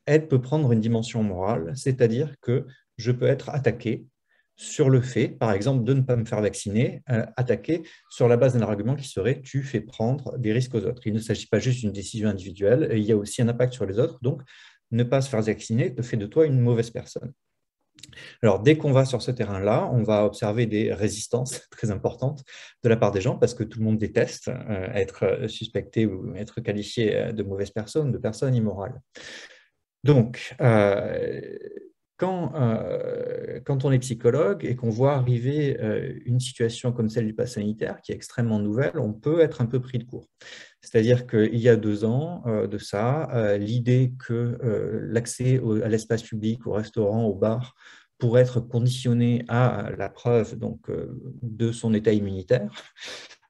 elle peut prendre une dimension morale, c'est-à-dire que je peux être attaqué sur le fait, par exemple, de ne pas me faire vacciner, attaqué sur la base d'un argument qui serait « tu fais prendre des risques aux autres ». Il ne s'agit pas juste d'une décision individuelle, il y a aussi un impact sur les autres, donc ne pas se faire vacciner te fait de toi une mauvaise personne. Alors, dès qu'on va sur ce terrain-là, on va observer des résistances très importantes de la part des gens parce que tout le monde déteste être suspecté ou être qualifié de mauvaise personne, de personne immorale. Donc, quand on est psychologue et qu'on voit arriver une situation comme celle du pass sanitaire, qui est extrêmement nouvelle, on peut être un peu pris de court. C'est-à-dire qu'il y a 2 ans de ça, l'idée que l'accès à l'espace public, au restaurant, au bar, pourrait être conditionné à la preuve donc, de son état immunitaire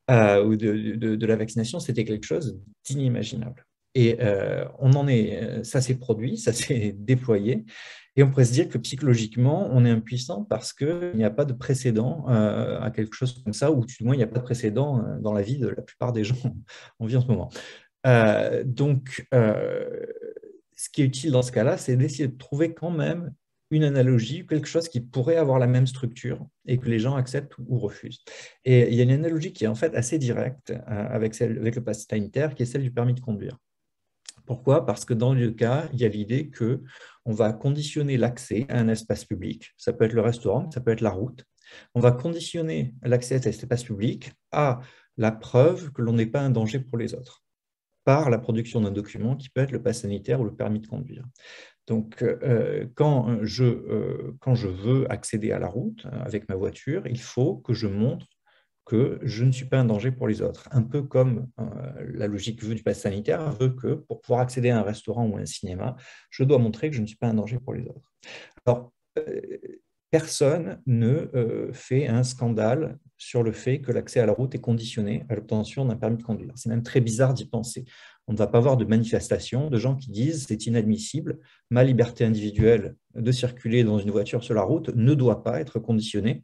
ou de la vaccination, c'était quelque chose d'inimaginable. Et ça s'est produit, ça s'est déployé, et on pourrait se dire que psychologiquement, on est impuissant parce qu'il n'y a pas de précédent à quelque chose comme ça, ou du moins il n'y a pas de précédent dans la vie de la plupart des gens en vie en ce moment. Donc, ce qui est utile dans ce cas-là, c'est d'essayer de trouver quand même une analogie, quelque chose qui pourrait avoir la même structure et que les gens acceptent ou refusent. Et il y a une analogie qui est en fait assez directe avec le pass sanitaire, qui est celle du permis de conduire. Pourquoi? Parce que dans le cas, il y a l'idée qu'on va conditionner l'accès à un espace public, ça peut être le restaurant, ça peut être la route, on va conditionner l'accès à cet espace public à la preuve que l'on n'est pas un danger pour les autres, par la production d'un document qui peut être le pass sanitaire ou le permis de conduire. Donc, quand je veux accéder à la route avec ma voiture, il faut que je montre que je ne suis pas un danger pour les autres. Un peu comme la logique du pass sanitaire veut que pour pouvoir accéder à un restaurant ou à un cinéma, je dois montrer que je ne suis pas un danger pour les autres. Alors, personne ne fait un scandale sur le fait que l'accès à la route est conditionné à l'obtention d'un permis de conduire. C'est même très bizarre d'y penser. On ne va pas voir de manifestations de gens qui disent « c'est inadmissible, ma liberté individuelle de circuler dans une voiture sur la route ne doit pas être conditionnée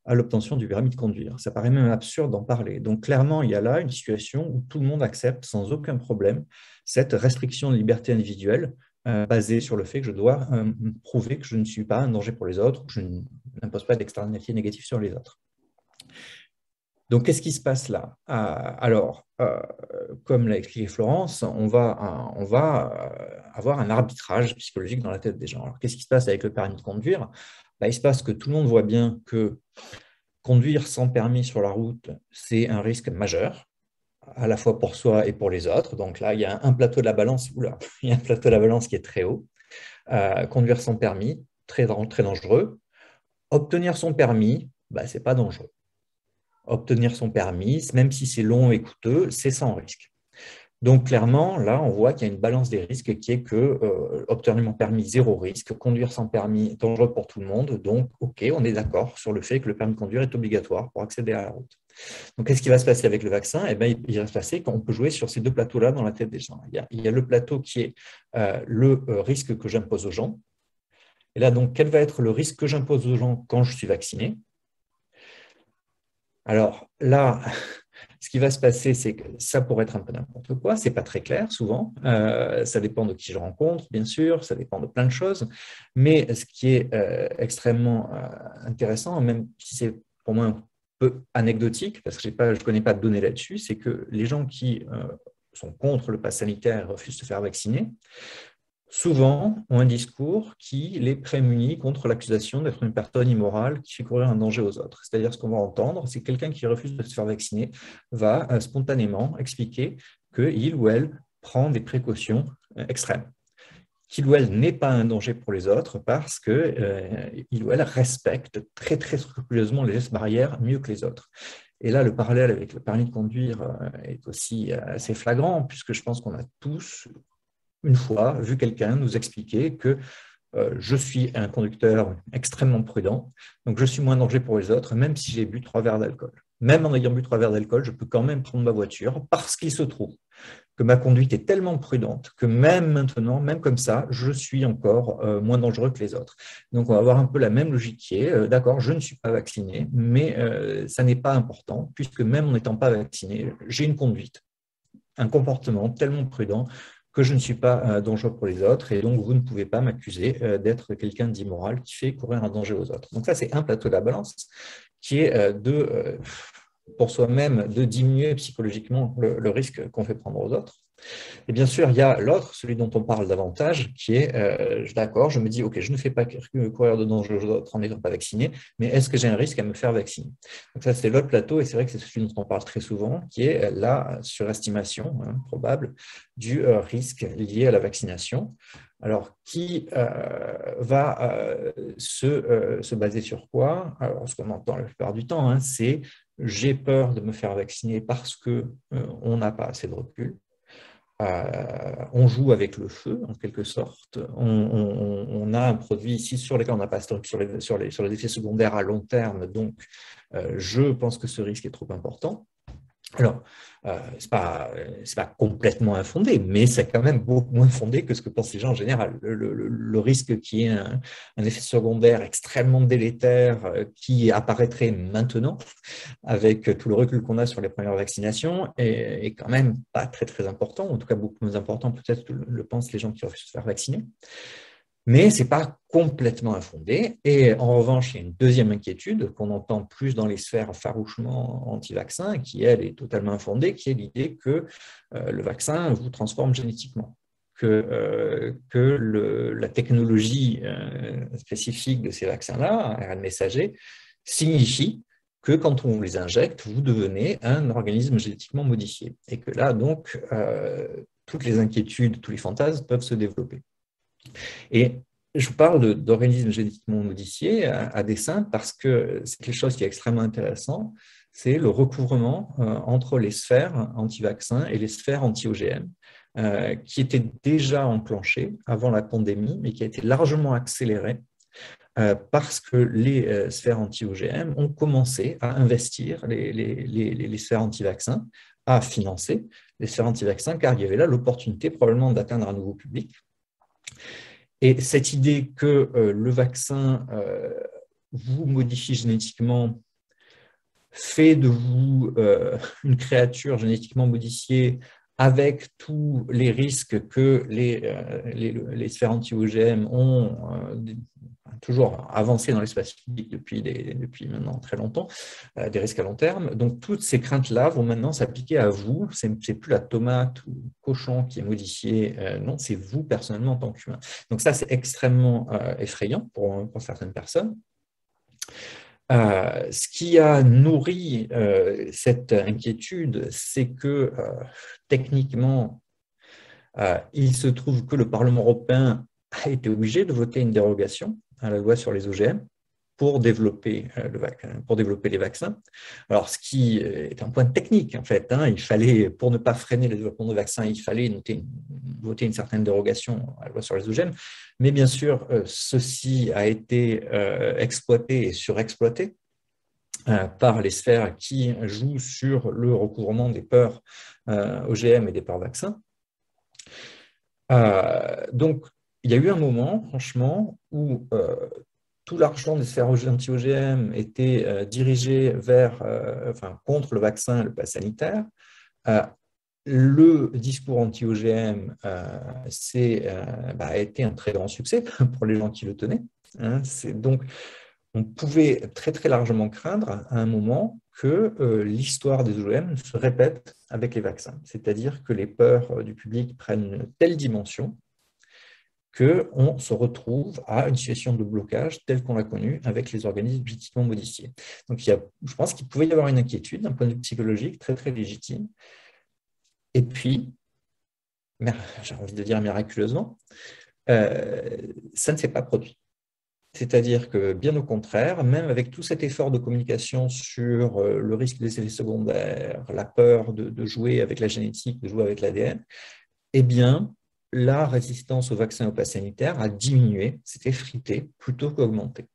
à l'obtention du permis de conduire ». Ça paraît même absurde d'en parler. Donc clairement, il y a là une situation où tout le monde accepte sans aucun problème cette restriction de liberté individuelle basée sur le fait que je dois prouver que je ne suis pas un danger pour les autres, que je n'impose pas d'externalités négatives sur les autres. Donc, qu'est-ce qui se passe là? Alors, comme l'a expliqué Florence, on va avoir un arbitrage psychologique dans la tête des gens. Alors, qu'est-ce qui se passe avec le permis de conduire? Il se passe que tout le monde voit bien que conduire sans permis sur la route, c'est un risque majeur, à la fois pour soi et pour les autres. Donc là, il y a un plateau de la balance, il y a un plateau de la balance qui est très haut. Conduire sans permis, très, très dangereux. Obtenir son permis, ce n'est pas dangereux. Obtenir son permis, même si c'est long et coûteux, c'est sans risque. Donc clairement, là, on voit qu'il y a une balance des risques qui est que obtenir mon permis, 0 risque, conduire sans permis, dangereux pour tout le monde. Donc, OK, on est d'accord sur le fait que le permis de conduire est obligatoire pour accéder à la route. Donc, qu'est-ce qui va se passer avec le vaccin? Il va se passer qu'on peut jouer sur ces 2 plateaux-là dans la tête des gens. Il y a le plateau qui est le risque que j'impose aux gens. Et là, donc, quel va être le risque que j'impose aux gens quand je suis vacciné? Alors là, Ce qui va se passer, c'est que ça pourrait être un peu n'importe quoi, c'est pas très clair souvent, ça dépend de qui je rencontre, bien sûr, ça dépend de plein de choses, mais ce qui est extrêmement intéressant, même si c'est pour moi un peu anecdotique, parce que je ne connais pas de données là-dessus, c'est que les gens qui sont contre le pass sanitaire et refusent de se faire vacciner, souvent ont un discours qui les prémunit contre l'accusation d'être une personne immorale qui fait courir un danger aux autres. C'est-à-dire, ce qu'on va entendre, c'est que quelqu'un qui refuse de se faire vacciner va spontanément expliquer qu'il ou elle prend des précautions extrêmes, qu'il ou elle n'est pas un danger pour les autres parce qu'il ou elle respecte très, très scrupuleusement les gestes barrières mieux que les autres. Et là, le parallèle avec le permis de conduire est aussi assez flagrant, puisque je pense qu'on a tous une fois vu quelqu'un nous expliquer que je suis un conducteur extrêmement prudent, donc je suis moins danger pour les autres, même si j'ai bu 3 verres d'alcool. Même en ayant bu 3 verres d'alcool, je peux quand même prendre ma voiture parce qu'il se trouve que ma conduite est tellement prudente que même maintenant, même comme ça, je suis encore moins dangereux que les autres. Donc, on va avoir un peu la même logique qui est, d'accord, je ne suis pas vacciné, mais ça n'est pas important, puisque même en n'étant pas vacciné, j'ai une conduite, un comportement tellement prudent que je ne suis pas dangereux pour les autres, et donc vous ne pouvez pas m'accuser d'être quelqu'un d'immoral qui fait courir un danger aux autres. Donc ça, c'est un plateau de la balance qui est pour soi-même de diminuer psychologiquement le risque qu'on fait prendre aux autres. Et bien sûr, il y a l'autre, celui dont on parle davantage, qui est, d'accord, je me dis, ok, je ne fais pas courir de danger aux autres en n'étant pas vacciné, mais est-ce que j'ai un risque à me faire vacciner? Donc ça, c'est l'autre plateau, et c'est vrai que c'est celui dont on parle très souvent, qui est la surestimation probable du risque lié à la vaccination. Alors, qui va se baser sur quoi? Alors, ce qu'on entend la plupart du temps, c'est « j'ai peur de me faire vacciner parce qu'on n'a pas assez de recul ». On joue avec le feu, en quelque sorte. On a un produit ici sur lequel on n'a pas de recul sur les effets secondaires à long terme, donc je pense que ce risque est trop important. Alors, ce n'est pas complètement infondé, mais c'est quand même beaucoup moins fondé que ce que pensent les gens en général. Le risque qu'il y ait un effet secondaire extrêmement délétère qui apparaîtrait maintenant, avec tout le recul qu'on a sur les premières vaccinations, est quand même pas très, très important, en tout cas beaucoup moins important peut-être que le pensent les gens qui refusent de se faire vacciner. Mais ce n'est pas complètement infondé. Et en revanche, il y a une deuxième inquiétude qu'on entend plus dans les sphères farouchement anti-vaccins, qui, elle, est totalement infondée, qui est l'idée que le vaccin vous transforme génétiquement, que la technologie spécifique de ces vaccins-là, ARN messager, signifie que quand on les injecte, vous devenez un organisme génétiquement modifié. Et que là, donc, toutes les inquiétudes, tous les fantasmes peuvent se développer. Et je vous parle d'organismes génétiquement modifiés à dessein parce que c'est quelque chose qui est extrêmement intéressant, c'est le recouvrement entre les sphères anti-vaccins et les sphères anti-OGM, qui était déjà enclenché avant la pandémie, mais qui a été largement accéléré parce que les sphères anti-OGM ont commencé à investir les sphères anti-vaccins, à financer les sphères anti-vaccins, car il y avait là l'opportunité probablement d'atteindre un nouveau public. Et cette idée que le vaccin vous modifie génétiquement fait de vous une créature génétiquement modifiée avec tous les risques que les sphères anti-OGM ont toujours avancé dans l'espace public depuis maintenant très longtemps, des risques à long terme. Donc, toutes ces craintes-là vont maintenant s'appliquer à vous. Ce n'est plus la tomate ou le cochon qui est modifié, non, c'est vous personnellement en tant qu'humain. Donc ça, c'est extrêmement effrayant pour certaines personnes. Ce qui a nourri cette inquiétude, c'est que techniquement, il se trouve que le Parlement européen a été obligé de voter une dérogation à la loi sur les OGM pour développer les vaccins. Alors, ce qui est un point technique, en fait, il fallait, pour ne pas freiner le développement de vaccins, il fallait voter une certaine dérogation à la loi sur les OGM. Mais bien sûr, ceci a été exploité et surexploité par les sphères qui jouent sur le recouvrement des peurs OGM et des peurs vaccins. Donc, il y a eu un moment, franchement, où tout l'argent des sphères anti-OGM était dirigé contre le vaccin, le pass sanitaire. Le discours anti-OGM a été un très grand succès pour les gens qui le tenaient. Hein. Donc, on pouvait très très largement craindre à un moment que l'histoire des OGM se répète avec les vaccins. C'est-à-dire que les peurs du public prennent une telle dimension qu'on se retrouve à une situation de blocage telle qu'on l'a connue avec les organismes génétiquement modifiés. Donc, je pense qu'il pouvait y avoir une inquiétude d'un point de vue psychologique très très légitime. Et puis, j'ai envie de dire miraculeusement, ça ne s'est pas produit. C'est-à-dire que, bien au contraire, même avec tout cet effort de communication sur le risque des effets secondaires, la peur de jouer avec la génétique, de jouer avec l'ADN, eh bien, la résistance au vaccin et au pass sanitaire a diminué, s'est effritée plutôt qu'augmenté.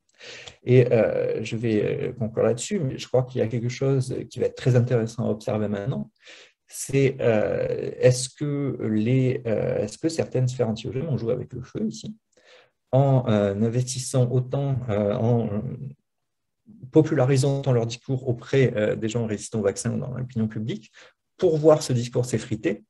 Et je vais conclure là-dessus, mais je crois qu'il y a quelque chose qui va être très intéressant à observer maintenant. C'est est-ce que certaines sphères anti-OGM ont joué avec le feu ici, en investissant autant, en popularisant autant leur discours auprès des gens résistants au vaccin ou dans l'opinion publique, pour voir ce discours s'effriter.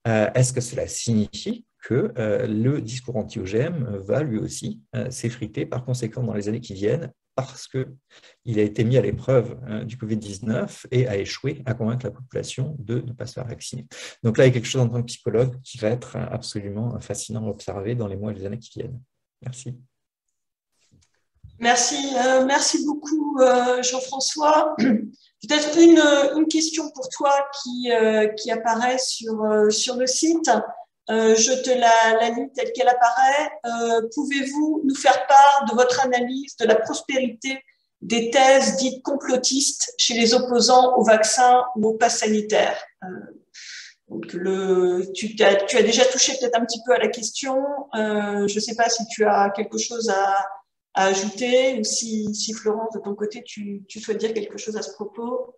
Est-ce que cela signifie que le discours anti-OGM va lui aussi s'effriter par conséquent dans les années qui viennent, parce qu'il a été mis à l'épreuve du Covid-19 et a échoué à convaincre la population de ne pas se faire vacciner. Donc là, il y a quelque chose en tant que psychologue qui va être absolument fascinant à observer dans les mois et les années qui viennent. Merci. Merci beaucoup Jean-François. Peut-être une question pour toi qui apparaît sur le site. Je te la lis telle qu'elle apparaît. Pouvez-vous nous faire part de votre analyse de la prospérité des thèses dites complotistes chez les opposants au vaccin ou au pass sanitaire? Donc tu as déjà touché peut-être un petit peu à la question. Je ne sais pas si tu as quelque chose à ajouter ou si Florence, de ton côté, tu souhaites dire quelque chose à ce propos.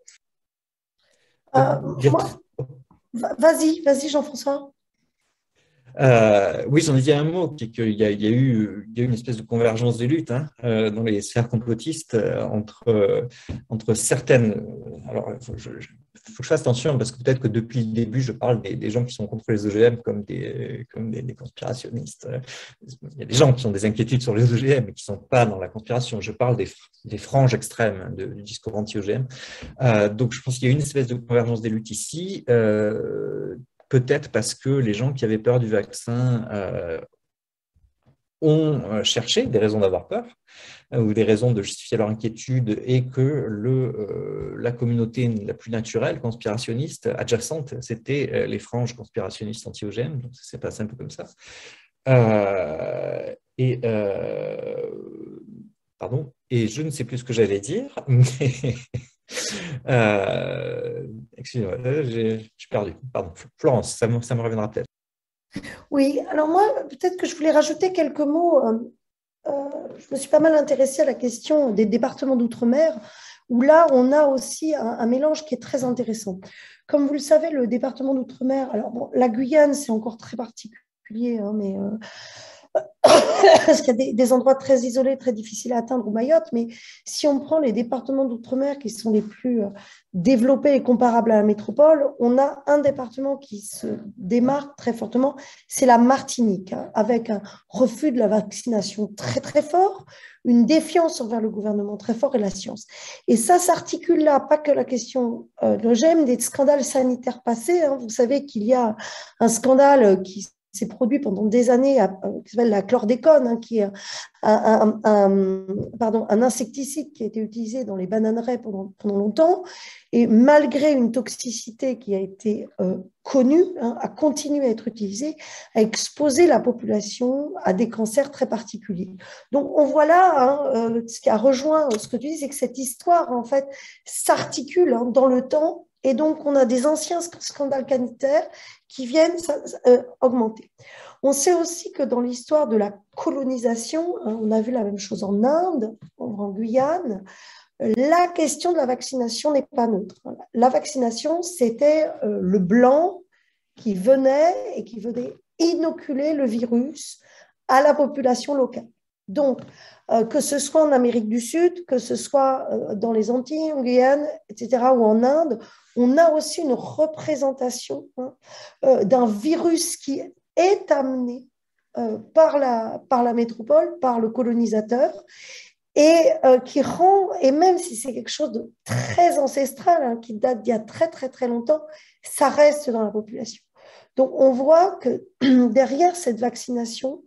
Vas-y Jean-François. Oui, j'en ai dit un mot, qu'il y a eu une espèce de convergence des luttes dans les sphères complotistes entre certaines. Alors, il faut que je fasse attention parce que peut-être que depuis le début, je parle des gens qui sont contre les OGM comme des conspirationnistes. Il y a des gens qui ont des inquiétudes sur les OGM mais qui ne sont pas dans la conspiration. Je parle des franges extrêmes du discours anti-OGM. Donc, je pense qu'il y a une espèce de convergence des luttes ici. Peut-être parce que les gens qui avaient peur du vaccin ont cherché des raisons d'avoir peur ou des raisons de justifier leur inquiétude et que la communauté la plus naturelle, conspirationniste, adjacente, c'était les franges conspirationnistes anti-OGM. Donc, ça s'est passé un peu comme ça. Pardon, et je ne sais plus ce que j'allais dire, mais... excusez-moi, j'ai perdu. Pardon, Florence, ça me reviendra peut-être. Oui, alors moi, peut-être que je voulais rajouter quelques mots. Je me suis pas mal intéressée à la question des départements d'outre-mer, où là, on a aussi un mélange qui est très intéressant. Comme vous le savez, le département d'outre-mer, alors bon, la Guyane, c'est encore très particulier, mais... parce qu'il y a des endroits très isolés, très difficiles à atteindre, ou Mayotte, mais si on prend les départements d'outre-mer qui sont les plus développés et comparables à la métropole, on a un département qui se démarque très fortement, c'est la Martinique, avec un refus de la vaccination très très fort, une défiance envers le gouvernement très fort et la science. Et ça s'articule là, pas que la question de l'OGM, des scandales sanitaires passés. Vous savez qu'il y a un scandale qui s'est produit pendant des années, qui s'appelle la chlordécone, qui est un insecticide qui a été utilisé dans les bananeraies pendant longtemps, et malgré une toxicité qui a été connue, a continué à être utilisée, a exposé la population à des cancers très particuliers. Donc on voit là, ce qui a rejoint ce que tu dis, c'est que cette histoire en fait s'articule dans le temps. Et donc, on a des anciens scandales sanitaires qui viennent augmenter. On sait aussi que dans l'histoire de la colonisation, on a vu la même chose en Inde, en Guyane, la question de la vaccination n'est pas neutre. La vaccination, c'était le blanc qui venait et qui venait inoculer le virus à la population locale. Donc, que ce soit en Amérique du Sud, que ce soit dans les Antilles, en Guyane, etc., ou en Inde, on a aussi une représentation d'un virus qui est amené par la métropole, par le colonisateur, et qui rend, et même si c'est quelque chose de très ancestral, qui date d'il y a très très très longtemps, ça reste dans la population. Donc on voit que derrière cette vaccination,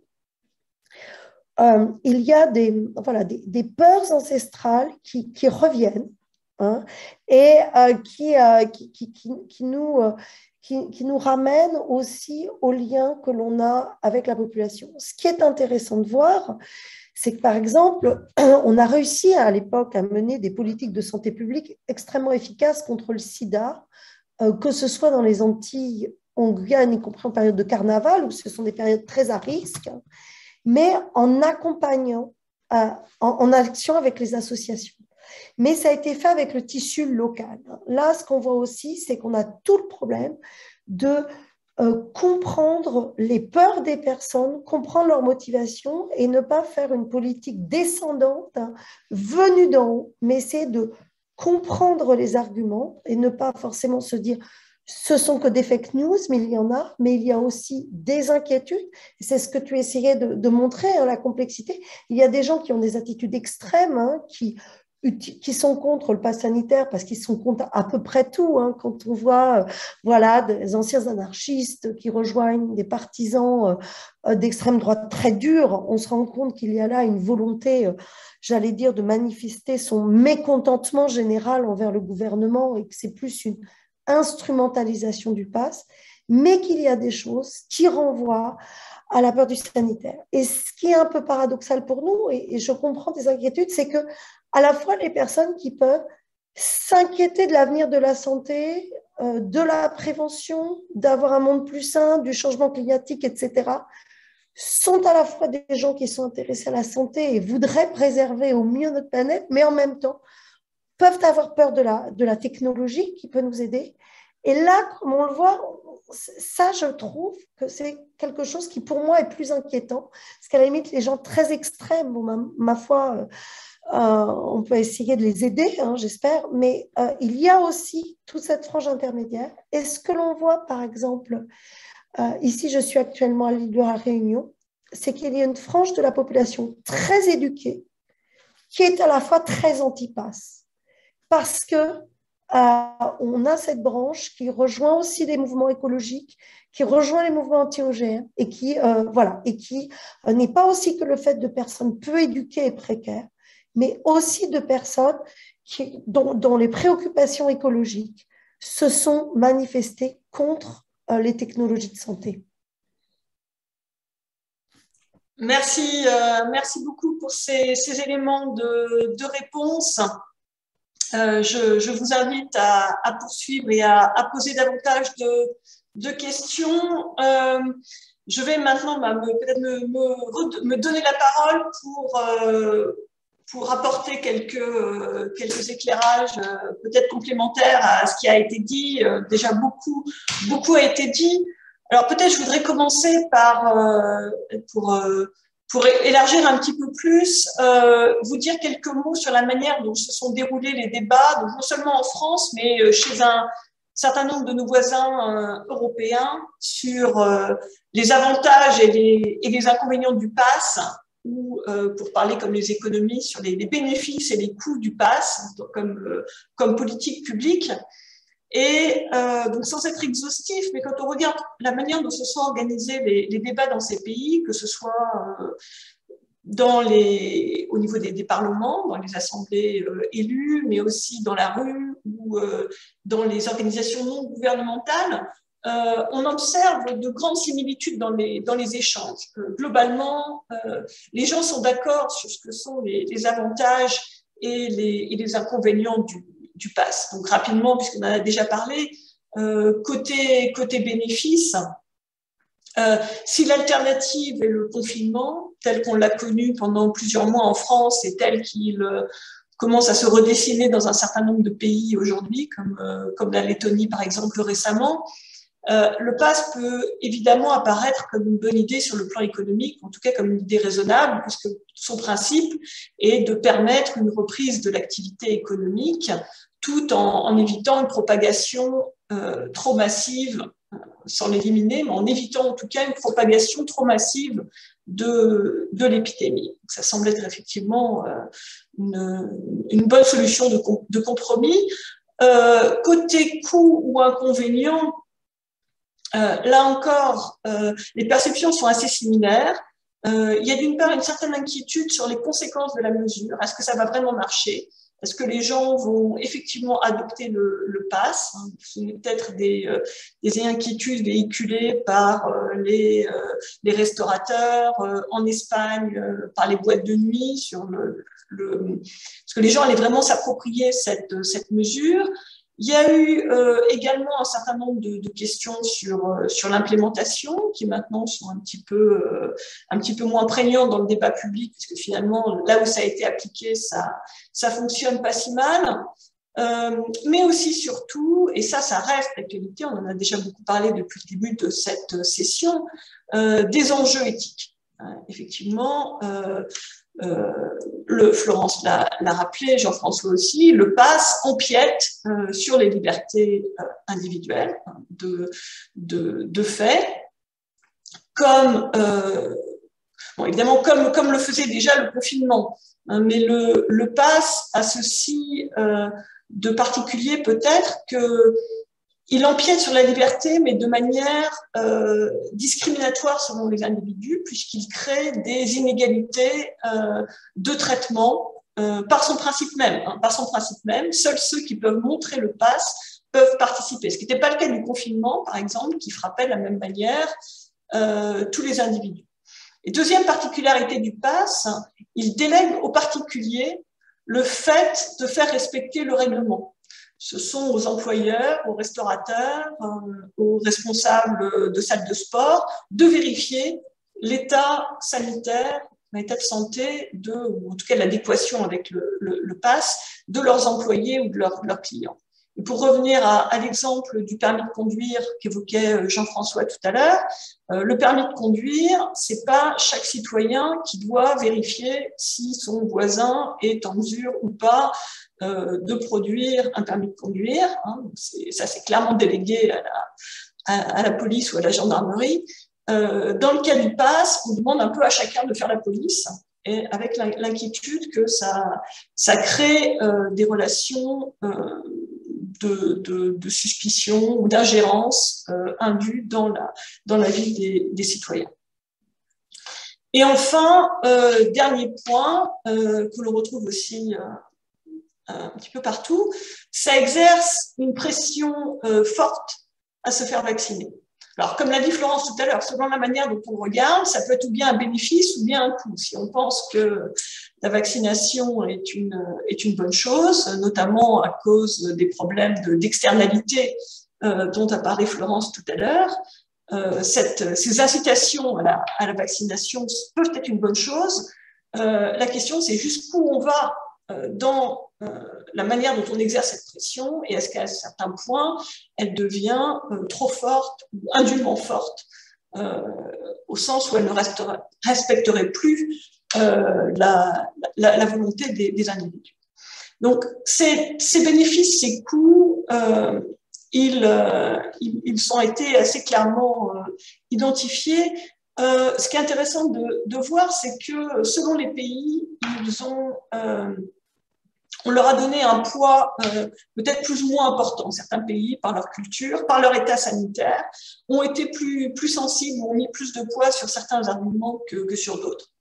il y a des peurs ancestrales qui reviennent, et qui nous ramènent aussi au lien que l'on a avec la population. Ce qui est intéressant de voir, c'est que, par exemple, on a réussi à l'époque à mener des politiques de santé publique extrêmement efficaces contre le sida, que ce soit dans les Antilles, en Guyane, y compris en période de carnaval, où ce sont des périodes très à risque, mais en accompagnant, en action avec les associations. Mais ça a été fait avec le tissu local. Là, ce qu'on voit aussi, c'est qu'on a tout le problème de comprendre les peurs des personnes, comprendre leurs motivations et ne pas faire une politique descendante, venue d'en haut, mais essayer de comprendre les arguments et ne pas forcément se dire ce sont que des fake news, mais il y en a, mais il y a aussi des inquiétudes. C'est ce que tu essayais de montrer, la complexité. Il y a des gens qui ont des attitudes extrêmes, qui sont contre le pass sanitaire parce qu'ils sont contre à peu près tout. Quand on voit des anciens anarchistes qui rejoignent des partisans d'extrême droite très durs, on se rend compte qu'il y a là une volonté, j'allais dire, de manifester son mécontentement général envers le gouvernement et que c'est plus une instrumentalisation du pass, mais qu'il y a des choses qui renvoient à la peur du sanitaire. Et ce qui est un peu paradoxal pour nous, et je comprends tes inquiétudes, c'est que à la fois les personnes qui peuvent s'inquiéter de l'avenir de la santé, de la prévention, d'avoir un monde plus sain, du changement climatique, etc., sont à la fois des gens qui sont intéressés à la santé et voudraient préserver au mieux notre planète, mais en même temps peuvent avoir peur de la technologie qui peut nous aider. Et là, comme on le voit, ça, je trouve que c'est quelque chose qui, pour moi, est plus inquiétant. Parce qu'à la limite, les gens très extrêmes, bon, ma foi, on peut essayer de les aider, j'espère, mais il y a aussi toute cette frange intermédiaire. Et ce que l'on voit, par exemple, ici, je suis actuellement à l'île de la Réunion, c'est qu'il y a une frange de la population très éduquée qui est à la fois très anti-pass. Parce que on a cette branche qui rejoint aussi les mouvements écologiques, qui rejoint les mouvements anti-OGM et qui n'est pas aussi que le fait de personnes peu éduquées et précaires, mais aussi de personnes dont les préoccupations écologiques se sont manifestées contre les technologies de santé. Merci beaucoup pour ces éléments de réponse. Je vous invite à poursuivre et à poser davantage de questions. Je vais maintenant peut-être me donner la parole pour apporter quelques éclairages peut-être complémentaires à ce qui a été dit. Déjà, beaucoup a été dit. Alors peut-être je voudrais commencer pour élargir un petit peu plus, vous dire quelques mots sur la manière dont se sont déroulés les débats, donc non seulement en France, mais chez un certain nombre de nos voisins européens, sur les avantages et les inconvénients du pass, ou pour parler comme les économies, sur les bénéfices et les coûts du pass comme politique publique. Et donc sans être exhaustif, mais quand on regarde la manière dont se sont organisés les débats dans ces pays, que ce soit au niveau des parlements, dans les assemblées élues, mais aussi dans la rue ou dans les organisations non gouvernementales, on observe de grandes similitudes dans les échanges. Globalement, les gens sont d'accord sur ce que sont les avantages et les inconvénients du pass. Donc rapidement, puisqu'on en a déjà parlé, côté bénéfice, si l'alternative est le confinement, tel qu'on l'a connu pendant plusieurs mois en France et tel qu'il commence à se redessiner dans un certain nombre de pays aujourd'hui, comme la Lettonie par exemple récemment, Le pass peut évidemment apparaître comme une bonne idée sur le plan économique, en tout cas comme une idée raisonnable, puisque son principe est de permettre une reprise de l'activité économique tout en évitant une propagation trop massive, sans l'éliminer, mais en évitant en tout cas une propagation trop massive de l'épidémie. Ça semble être effectivement une bonne solution de compromis. Côté coût ou inconvénient, là encore, les perceptions sont assez similaires. Il y a d'une part une certaine inquiétude sur les conséquences de la mesure. Est-ce que ça va vraiment marcher? Est-ce que les gens vont effectivement adopter le pass? Ce n'est peut-être des inquiétudes véhiculées par les restaurateurs, en Espagne, par les boîtes de nuit, sur parce que les gens allaient vraiment s'approprier cette mesure. Il y a eu également un certain nombre de questions sur l'implémentation, qui maintenant sont un petit peu moins prégnantes dans le débat public, puisque finalement, là où ça a été appliqué, ça fonctionne pas si mal. Mais aussi surtout, et ça reste d'actualité, on en a déjà beaucoup parlé depuis le début de cette session, des enjeux éthiques. Effectivement, Florence l'a rappelé, Jean-François aussi, le pass empiète sur les libertés individuelles de fait, comme évidemment comme le faisait déjà le confinement, mais le pass a ceci de particulier peut-être que il empiète sur la liberté, mais de manière discriminatoire selon les individus, puisqu'il crée des inégalités de traitement par son principe même. Par son principe même, seuls ceux qui peuvent montrer le pass peuvent participer. Ce qui n'était pas le cas du confinement, par exemple, qui frappait de la même manière tous les individus. Et deuxième particularité du pass, il délègue aux particuliers le fait de faire respecter le règlement. Ce sont aux employeurs, aux restaurateurs, aux responsables de salles de sport de vérifier l'état sanitaire, l'état de santé, ou en tout cas l'adéquation avec le pass de leurs employés ou de leurs clients. Et pour revenir à l'exemple du permis de conduire qu'évoquait Jean-François tout à l'heure, le permis de conduire, c'est pas chaque citoyen qui doit vérifier si son voisin est en mesure ou pas de produire un permis de conduire. Ça, c'est clairement délégué à la police ou à la gendarmerie. Dans le cas du pass, on demande un peu à chacun de faire la police, et avec l'inquiétude que ça crée des relations de suspicion ou d'ingérence indue dans la vie des citoyens. Et enfin, dernier point que l'on retrouve aussi un petit peu partout, ça exerce une pression forte à se faire vacciner. Alors, comme l'a dit Florence tout à l'heure, selon la manière dont on regarde, ça peut être ou bien un bénéfice ou bien un coût. Si on pense que la vaccination est une bonne chose, notamment à cause des problèmes d'externalité dont a parlé Florence tout à l'heure, ces incitations à la vaccination peuvent être une bonne chose. La question, c'est jusqu'où on va dans la manière dont on exerce cette pression, et est-ce qu'à certains points, elle devient trop forte ou indûment forte, au sens où elle ne respecterait plus la volonté des individus. Donc, ces bénéfices, ces coûts, ils ont été assez clairement identifiés. Ce qui est intéressant de voir, c'est que selon les pays, on leur a donné un poids peut-être plus ou moins important. Certains pays, par leur culture, par leur état sanitaire, ont été plus sensibles, ont mis plus de poids sur certains arguments que sur d'autres.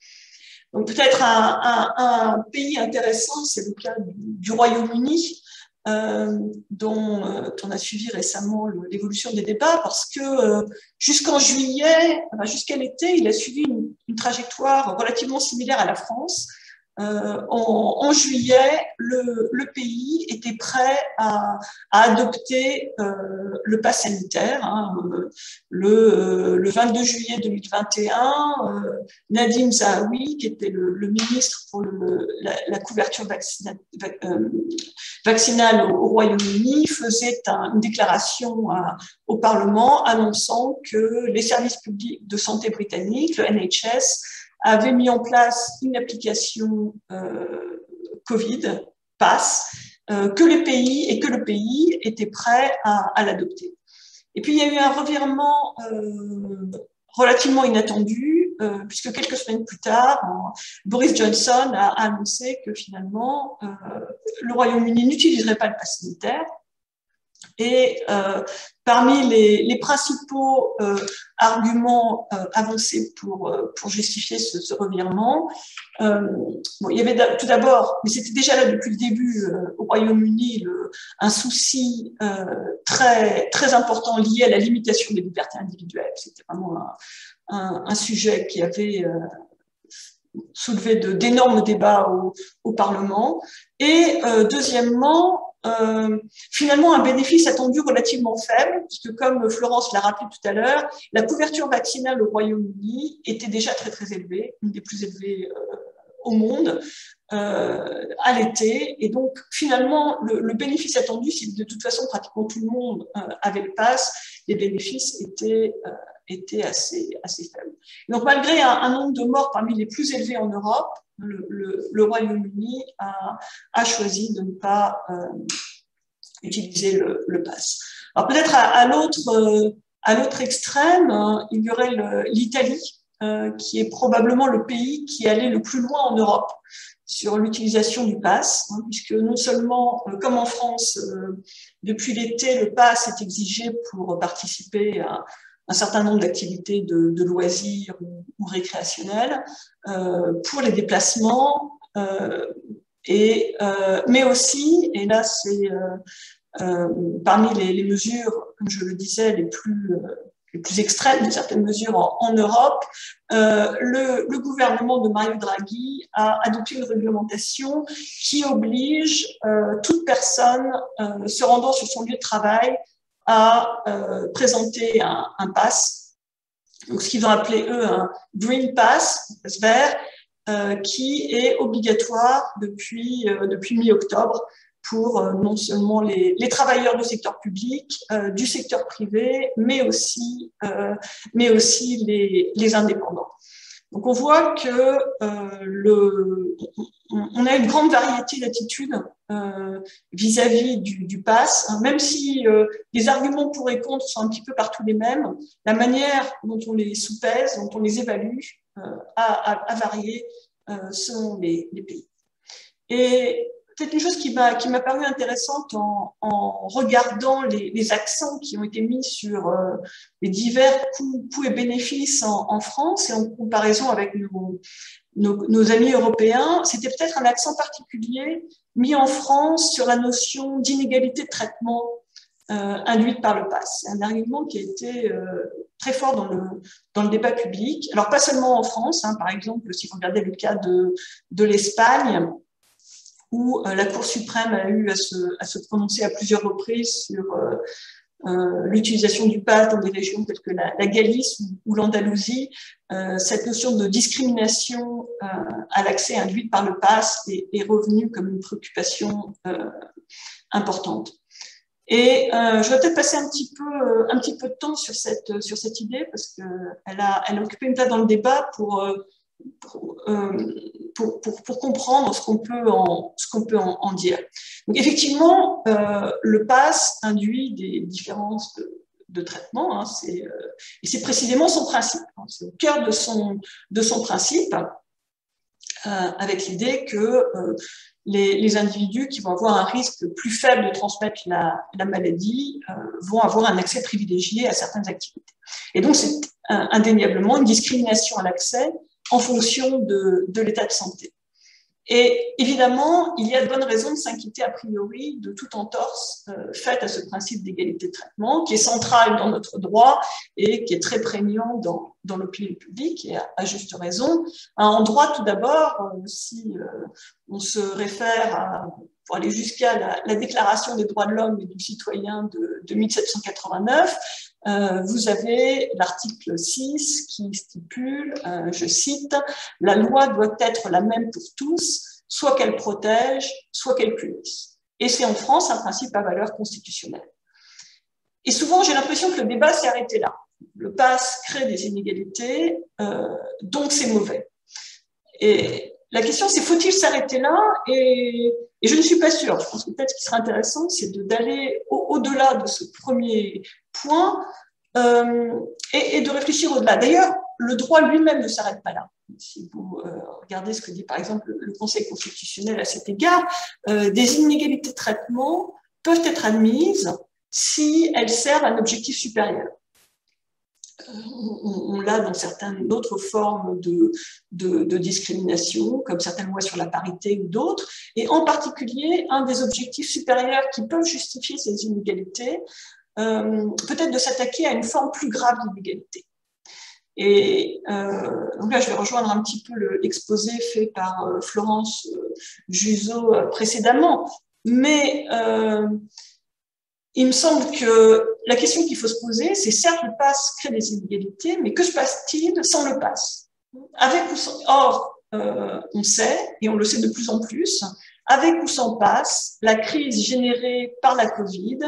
Donc peut-être un pays intéressant, c'est le cas du Royaume-Uni, dont on a suivi récemment l'évolution des débats, parce que jusqu'en juillet, jusqu'à l'été, il a suivi une trajectoire relativement similaire à la France, en juillet, le pays était prêt à adopter le pass sanitaire. Hein. Le 22 juillet 2021, Nadim Zahawi, qui était le ministre pour la couverture vaccinale au Royaume-Uni, faisait une déclaration au Parlement annonçant que les services publics de santé britanniques, le NHS, avait mis en place une application Covid, Pass, que le pays était prêt à l'adopter. Et puis, il y a eu un revirement relativement inattendu, puisque quelques semaines plus tard, Boris Johnson a annoncé que finalement, le Royaume-Uni n'utiliserait pas le pass sanitaire. Et parmi les principaux arguments avancés pour justifier ce revirement, il y avait tout d'abord, mais c'était déjà là depuis le début au Royaume-Uni, un souci très, très important lié à la limitation des libertés individuelles. C'était vraiment un sujet qui avait soulevé d'énormes débats au Parlement. Et deuxièmement, finalement un bénéfice attendu relativement faible, puisque comme Florence l'a rappelé tout à l'heure, la couverture vaccinale au Royaume-Uni était déjà très très élevée, une des plus élevées au monde à l'été, et donc finalement le bénéfice attendu, si de toute façon pratiquement tout le monde avait le pass, les bénéfices étaient assez faibles. Donc malgré un nombre de morts parmi les plus élevés en Europe, le Royaume-Uni a choisi de ne pas utiliser le pass. Alors peut-être à l'autre extrême, il y aurait l'Italie, qui est probablement le pays qui allait le plus loin en Europe sur l'utilisation du pass, puisque non seulement, comme en France, depuis l'été, le pass est exigé pour participer à un certain nombre d'activités de loisirs ou récréationnelles, pour les déplacements, mais aussi, et là c'est parmi les mesures, comme je le disais, les plus extrêmes de certaines mesures en Europe, le gouvernement de Mario Draghi a adopté une réglementation qui oblige toute personne se rendant sur son lieu de travail à présenter un pass, donc ce qu'ils ont appelé eux un Green Pass, un pass vert, qui est obligatoire depuis mi-octobre pour non seulement les travailleurs du secteur public, du secteur privé, mais aussi les indépendants. Donc on voit que on a une grande variété d'attitudes vis-à-vis du pass, même si les arguments pour et contre sont un petit peu partout les mêmes, la manière dont on les soupèse, dont on les évalue, a varié selon les pays. Et peut-être une chose qui m'a paru intéressante en regardant les accents qui ont été mis sur les divers coûts et bénéfices en France et en comparaison avec nos amis européens, c'était peut-être un accent particulier mis en France sur la notion d'inégalité de traitement induite par le pass. C'est un argument qui a été très fort dans le débat public. Alors pas seulement en France, par exemple, si vous regardez le cas de l'Espagne, où la Cour suprême a eu à se prononcer à plusieurs reprises sur l'utilisation du pass dans des régions telles que la Galice ou l'Andalousie, cette notion de discrimination à l'accès induite par le pass est revenue comme une préoccupation importante. Et je vais peut-être passer un petit peu de temps sur cette idée parce qu'elle a occupé une place dans le débat pour comprendre ce qu'on peut en dire. Donc effectivement, le pass induit des différences de traitement, et c'est précisément son principe. C'est au cœur de son principe, avec l'idée que les individus qui vont avoir un risque plus faible de transmettre la maladie vont avoir un accès privilégié à certaines activités. Et donc c'est indéniablement une discrimination à l'accès en fonction de l'état de santé. Et évidemment, il y a de bonnes raisons de s'inquiéter a priori de toute entorse faite à ce principe d'égalité de traitement, qui est central dans notre droit et qui est très prégnant dans l'opinion publique, et à juste raison. En droit, tout d'abord, si on se réfère pour aller jusqu'à la Déclaration des droits de l'homme et du citoyen de 1789, vous avez l'article 6 qui stipule, je cite, « La loi doit être la même pour tous, soit qu'elle protège, soit qu'elle punisse. » Et c'est en France un principe à valeur constitutionnelle. Et souvent, j'ai l'impression que le débat s'est arrêté là. Le pass crée des inégalités, donc c'est mauvais. Et la question, c'est faut-il s'arrêter là? Et je ne suis pas sûre. Je pense que peut-être ce qui serait intéressant, c'est d'aller au-delà de ce premier point et de réfléchir au-delà. D'ailleurs, le droit lui-même ne s'arrête pas là. Si vous regardez ce que dit par exemple le Conseil constitutionnel à cet égard, des inégalités de traitement peuvent être admises si elles servent un objectif supérieur. On l'a dans certaines autres formes de discrimination, comme certaines lois sur la parité ou d'autres, et en particulier, un des objectifs supérieurs qui peuvent justifier ces inégalités, peut-être de s'attaquer à une forme plus grave d'inégalité. Et donc là, je vais rejoindre un petit peu l'exposé fait par Florence Juzeau précédemment, mais il me semble que la question qu'il faut se poser, c'est certes le pass crée des inégalités, mais que se passe-t-il sans le pass? Avec ou sans... Or, on sait, et on le sait de plus en plus, avec ou sans pass, la crise générée par la Covid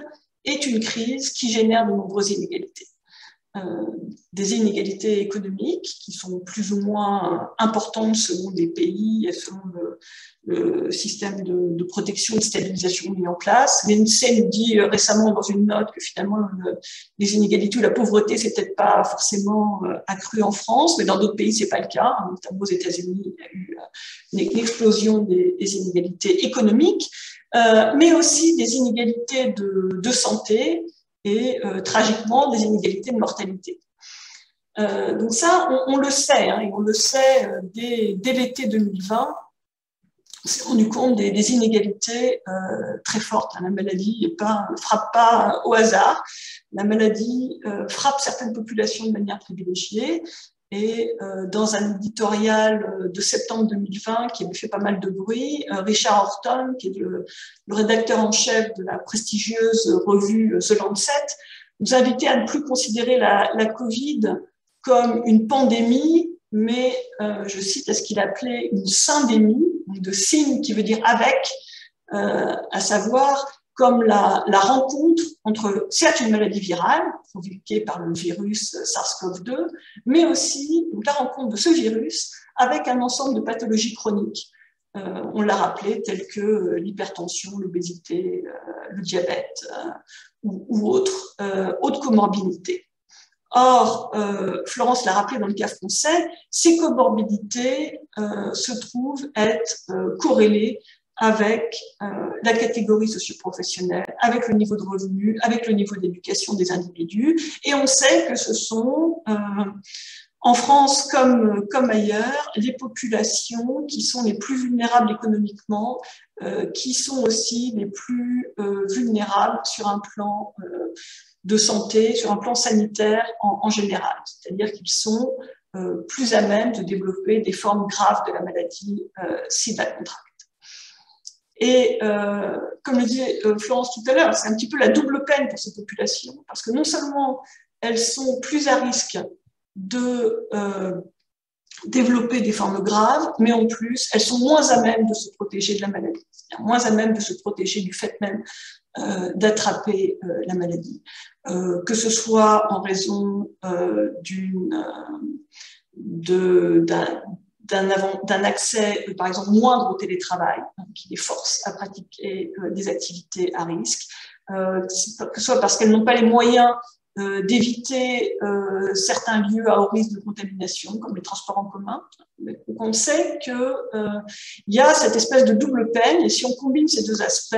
est une crise qui génère de nombreuses inégalités. Des inégalités économiques qui sont plus ou moins importantes selon les pays et selon le système de protection et de stabilisation mis en place. L'INSEE nous dit récemment dans une note que finalement les inégalités ou la pauvreté c'est peut-être pas forcément accru en France, mais dans d'autres pays c'est pas le cas. Notamment aux États-Unis, il y a eu une explosion des inégalités économiques, mais aussi des inégalités de santé, et tragiquement des inégalités de mortalité. Donc ça, on le sait, hein, et on le sait dès l'été 2020, on s'est rendu compte des inégalités très fortes. La maladie ne frappe pas au hasard, la maladie frappe certaines populations de manière privilégiée, et dans un éditorial de septembre 2020 qui avait fait pas mal de bruit, Richard Horton, qui est le rédacteur en chef de la prestigieuse revue The Lancet, nous invitait à ne plus considérer la Covid comme une pandémie, mais, je cite, à ce qu'il appelait une syndémie, de signe qui veut dire avec, à savoir comme la rencontre entre, certes, une maladie virale provoquée par le virus SARS-CoV-2, mais aussi la rencontre de ce virus avec un ensemble de pathologies chroniques. On l'a rappelé, telles que l'hypertension, l'obésité, le diabète ou autres comorbidités. Or, Florence l'a rappelé dans le cas français, ces comorbidités se trouvent être corrélées avec la catégorie socio-professionnelle, avec le niveau de revenu, avec le niveau d'éducation des individus. Et on sait que ce sont, en France comme ailleurs, les populations qui sont les plus vulnérables économiquement, qui sont aussi les plus vulnérables sur un plan de santé, sur un plan sanitaire en général. C'est-à-dire qu'ils sont plus à même de développer des formes graves de la maladie s'ils la contractent. Et comme le disait Florence tout à l'heure, c'est un petit peu la double peine pour ces populations, parce que non seulement elles sont plus à risque de développer des formes graves, mais en plus, elles sont moins à même de se protéger de la maladie, c'est-à-dire moins à même de se protéger du fait même d'attraper la maladie, que ce soit en raison d'un accès, par exemple, moindre au télétravail, qui les force à pratiquer des activités à risque, que ce soit parce qu'elles n'ont pas les moyens d'éviter certains lieux à haut risque de contamination, comme les transports en commun. Donc on sait qu'il y a cette espèce de double peine, et si on combine ces deux aspects,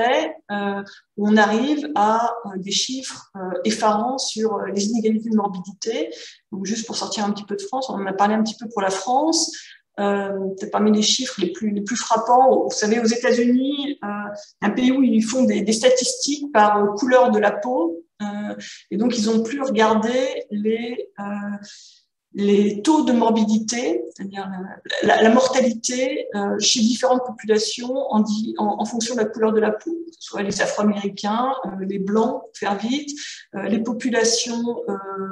on arrive à des chiffres effarants sur les inégalités de morbidité. Donc juste pour sortir un petit peu de France, on en a parlé un petit peu pour la France. Peut-être parmi les chiffres les plus frappants, vous savez, aux États-Unis, un pays où ils font des statistiques par couleur de la peau, et donc ils ont pu regarder les taux de morbidité, c'est-à-dire la mortalité chez différentes populations en fonction de la couleur de la peau, que ce soit les Afro-Américains, les Blancs, pour faire vite, les populations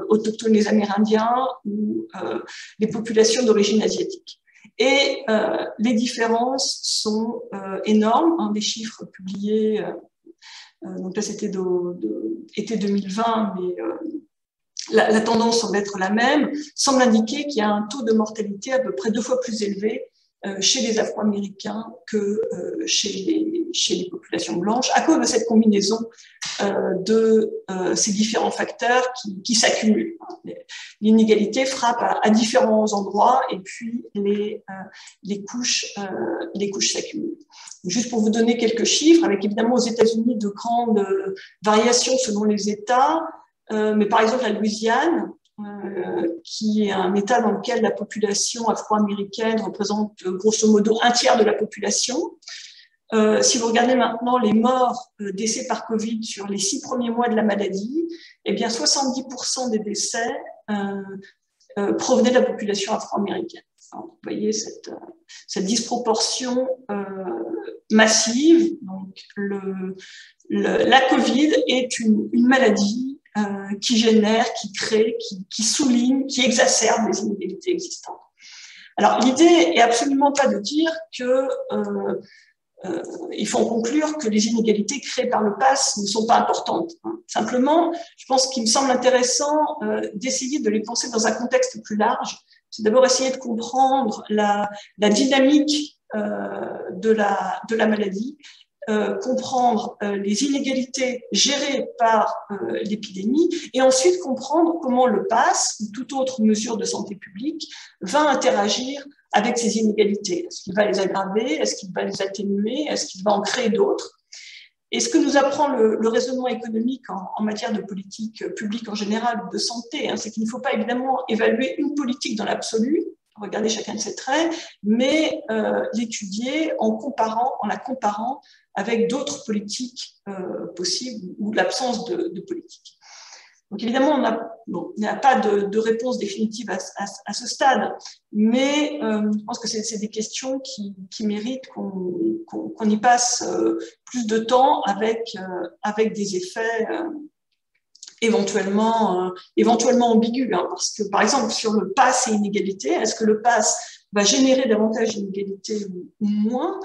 autochtones, les Amérindiens ou les populations d'origine asiatique. Et les différences sont énormes, hein, des chiffres publiés, donc là c'était été 2020, mais la tendance semble être la même, semble indiquer qu'il y a un taux de mortalité à peu près 2 fois plus élevé chez les Afro-Américains que chez les populations blanches, à cause de cette combinaison de ces différents facteurs qui s'accumulent. L'inégalité frappe à différents endroits et puis les couches s'accumulent. Juste pour vous donner quelques chiffres, avec évidemment aux États-Unis de grandes variations selon les États, mais par exemple la Louisiane, qui est un État dans lequel la population afro-américaine représente grosso modo un tiers de la population. Si vous regardez maintenant les morts décès par Covid sur les 6 premiers mois de la maladie, eh bien 70% des décès provenaient de la population afro-américaine. Vous voyez cette disproportion massive. Donc la Covid est une maladie qui génère, qui crée, qui souligne, qui exacerbe les inégalités existantes. Alors, l'idée est absolument pas de dire que il faut en conclure que les inégalités créées par le pass ne sont pas importantes. Hein. Simplement, je pense qu'il me semble intéressant d'essayer de les penser dans un contexte plus large. C'est d'abord essayer de comprendre la dynamique de la maladie, comprendre les inégalités gérées par l'épidémie et ensuite comprendre comment le pass ou toute autre mesure de santé publique va interagir avec ces inégalités. Est-ce qu'il va les aggraver? Est-ce qu'il va les atténuer? Est-ce qu'il va en créer d'autres? Et ce que nous apprend le raisonnement économique en matière de politique publique en général, de santé, hein, c'est qu'il ne faut pas évidemment évaluer une politique dans l'absolu, regarder chacun de ses traits, mais l'étudier en la comparant avec d'autres politiques possibles ou l'absence de politique. Donc évidemment, on n'a pas de réponse définitive à ce stade, mais je pense que c'est des questions qui méritent qu'on y passe plus de temps avec des effets éventuellement ambigus. Hein, parce que, par exemple, sur le pass et inégalité, est-ce que le pass va générer davantage d'inégalités ou moins?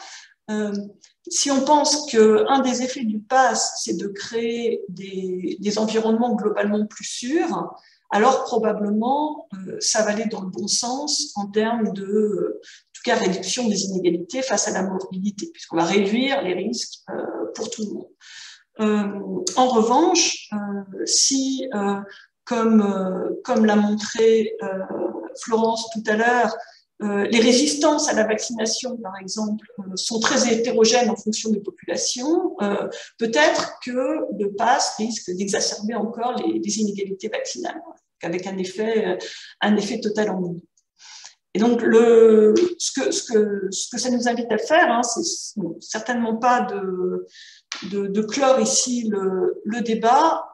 Si on pense qu'un des effets du pass, c'est de créer des environnements globalement plus sûrs, alors probablement, ça va aller dans le bon sens en termes de, en tout cas, réduction des inégalités face à la morbidité, puisqu'on va réduire les risques pour tout le monde. En revanche, si, comme l'a montré Florence tout à l'heure, les résistances à la vaccination, par exemple, sont très hétérogènes en fonction des populations, peut-être que le pass risque d'exacerber encore les inégalités vaccinales, avec un effet total ambigu. Et donc, ce que ça nous invite à faire, hein, c'est certainement pas de clore ici le débat,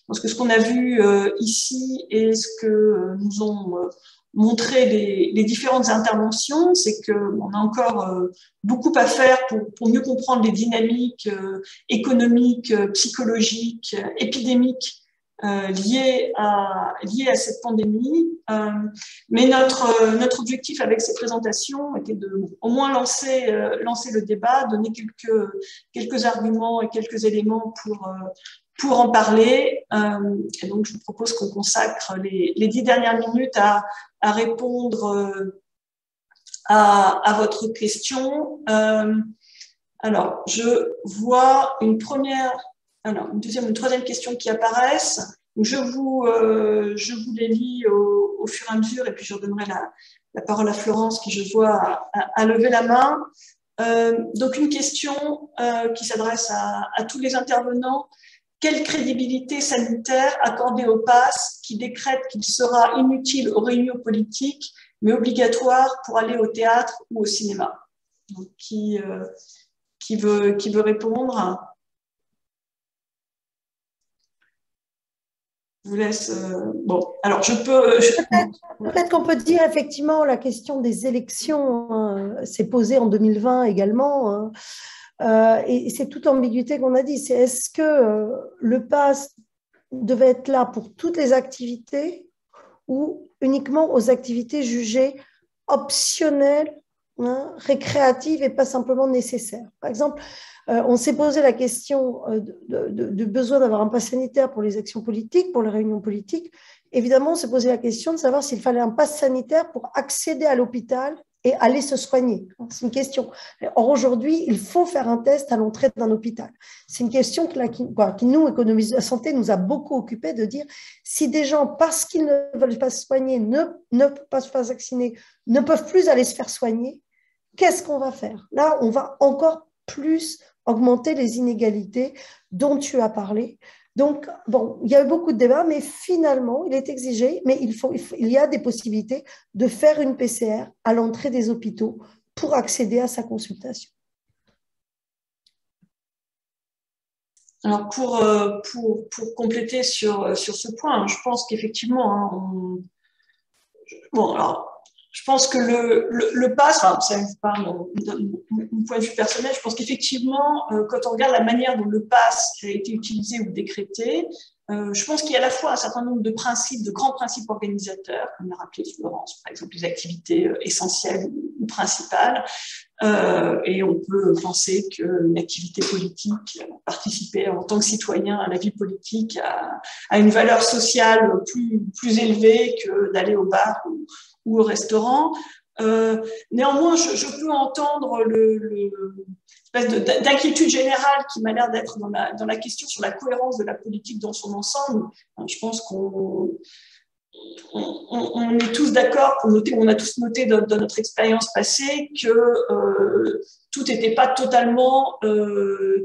parce que ce qu'on a vu ici et ce que nous ont montré les différentes interventions, c'est qu'on a encore beaucoup à faire pour mieux comprendre les dynamiques économiques, psychologiques, épidémiques liées à cette pandémie. Mais notre objectif avec ces présentations était de au moins lancer le débat, donner quelques arguments et quelques éléments pour en parler. Et donc, je vous propose qu'on consacre les 10 dernières minutes à répondre à votre question. Alors, je vois une deuxième, une troisième question qui apparaissent. Je vous les lis au fur et à mesure et puis je redonnerai la parole à Florence qui, je vois, a levé la main. Donc, une question qui s'adresse à tous les intervenants. Quelle crédibilité sanitaire accorder au pass qui décrète qu'il sera inutile aux réunions politiques, mais obligatoire pour aller au théâtre ou au cinéma? Donc, qui veut répondre? vous laisse. Bon, alors je peux. Peut-être qu'on peut dire effectivement la question des élections s'est posée en 2020 également. Et c'est toute ambiguïté qu'on a dit. C'est est-ce que le pass devait être là pour toutes les activités ou uniquement aux activités jugées optionnelles, récréatives et pas simplement nécessaires. Par exemple, on s'est posé la question du besoin d'avoir un pass sanitaire pour les actions politiques, pour les réunions politiques. Évidemment, on s'est posé la question de savoir s'il fallait un pass sanitaire pour accéder à l'hôpital et aller se soigner. C'est une question. Or, aujourd'hui, il faut faire un test à l'entrée d'un hôpital. C'est une question qui, nous, économistes de la santé, nous a beaucoup occupé de dire si des gens, parce qu'ils ne veulent pas se soigner, ne peuvent pas se faire vacciner, ne peuvent plus aller se faire soigner, qu'est-ce qu'on va faire? Là, on va encore plus augmenter les inégalités dont tu as parlé. Donc, bon, il y a eu beaucoup de débats, mais finalement, il est exigé, mais il y a des possibilités de faire une PCR à l'entrée des hôpitaux pour accéder à sa consultation. Alors, pour compléter sur ce point, je pense qu'effectivement, bon, alors, je pense que le pass, enfin, ça n'est pas mon point de vue personnel, je pense qu'effectivement, quand on regarde la manière dont le pass a été utilisé ou décrété, je pense qu'il y a à la fois un certain nombre de principes, de grands principes organisateurs, comme l'a rappelé Florence, par exemple les activités essentielles ou principales, et on peut penser qu'une activité politique, participer en tant que citoyen à la vie politique, a une valeur sociale plus élevée que d'aller au bar ou au restaurant. Néanmoins, je peux entendre l'espèce d'inquiétude générale qui m'a l'air d'être dans la question sur la cohérence de la politique dans son ensemble. Je pense qu'on est tous d'accord pour noter, on a tous noté dans notre expérience passée que tout n'était pas totalement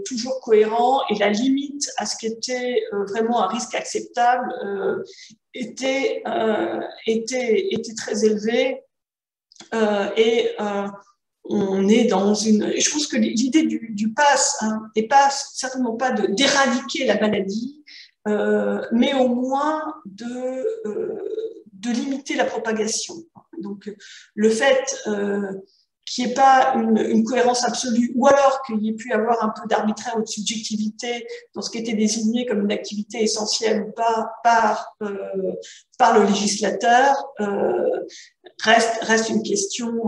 toujours cohérent et la limite à ce qui était vraiment un risque acceptable était très élevée on est dans une. Je pense que l'idée du pass n'est pas certainement pas d'éradiquer la maladie, mais au moins de limiter la propagation. Donc, le fait qu'il n'y ait pas une cohérence absolue, ou alors qu'il y ait pu avoir un peu d'arbitraire ou de subjectivité dans ce qui était désigné comme une activité essentielle ou pas par le législateur, reste une question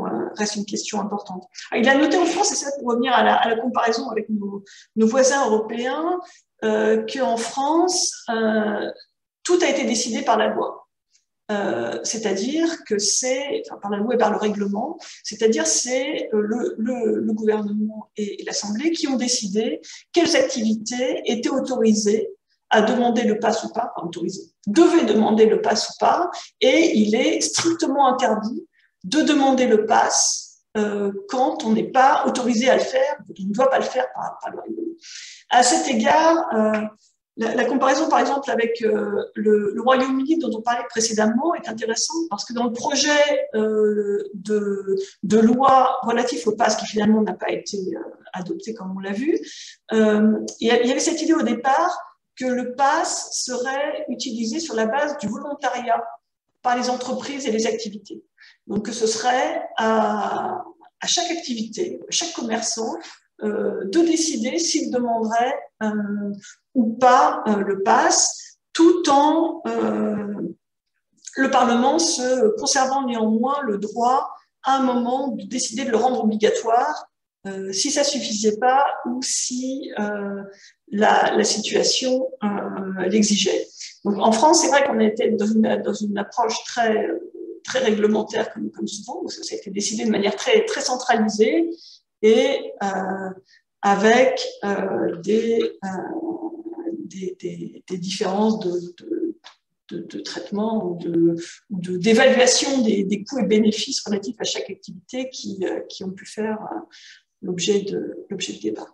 importante. Alors, il a noté en France, et ça pour revenir à la comparaison avec nos voisins européens, qu'en France, tout a été décidé par la loi. C'est-à-dire que par la loi et par le règlement, c'est-à-dire c'est le gouvernement et l'Assemblée qui ont décidé quelles activités étaient autorisées à demander le pass ou pas, devaient demander le pass ou pas, et il est strictement interdit de demander le pass quand on n'est pas autorisé à le faire, on ne doit pas le faire par le règlement. À cet égard, la comparaison, par exemple, avec le Royaume-Uni dont on parlait précédemment est intéressante parce que dans le projet de loi relatif au pass, qui finalement n'a pas été adopté comme on l'a vu, il y avait cette idée au départ que le pass serait utilisé sur la base du volontariat par les entreprises et les activités. Donc que ce serait à chaque activité, à chaque commerçant, de décider s'il demanderait ou pas le pass, tout en le Parlement se conservant néanmoins le droit à un moment de décider de le rendre obligatoire si ça ne suffisait pas ou si la situation l'exigeait. Donc en France, c'est vrai qu'on était dans une approche très réglementaire comme souvent, où ça a été décidé de manière très centralisée et avec des différences de traitement ou d'évaluation des coûts et bénéfices relatifs à chaque activité qui ont pu faire l'objet de débat.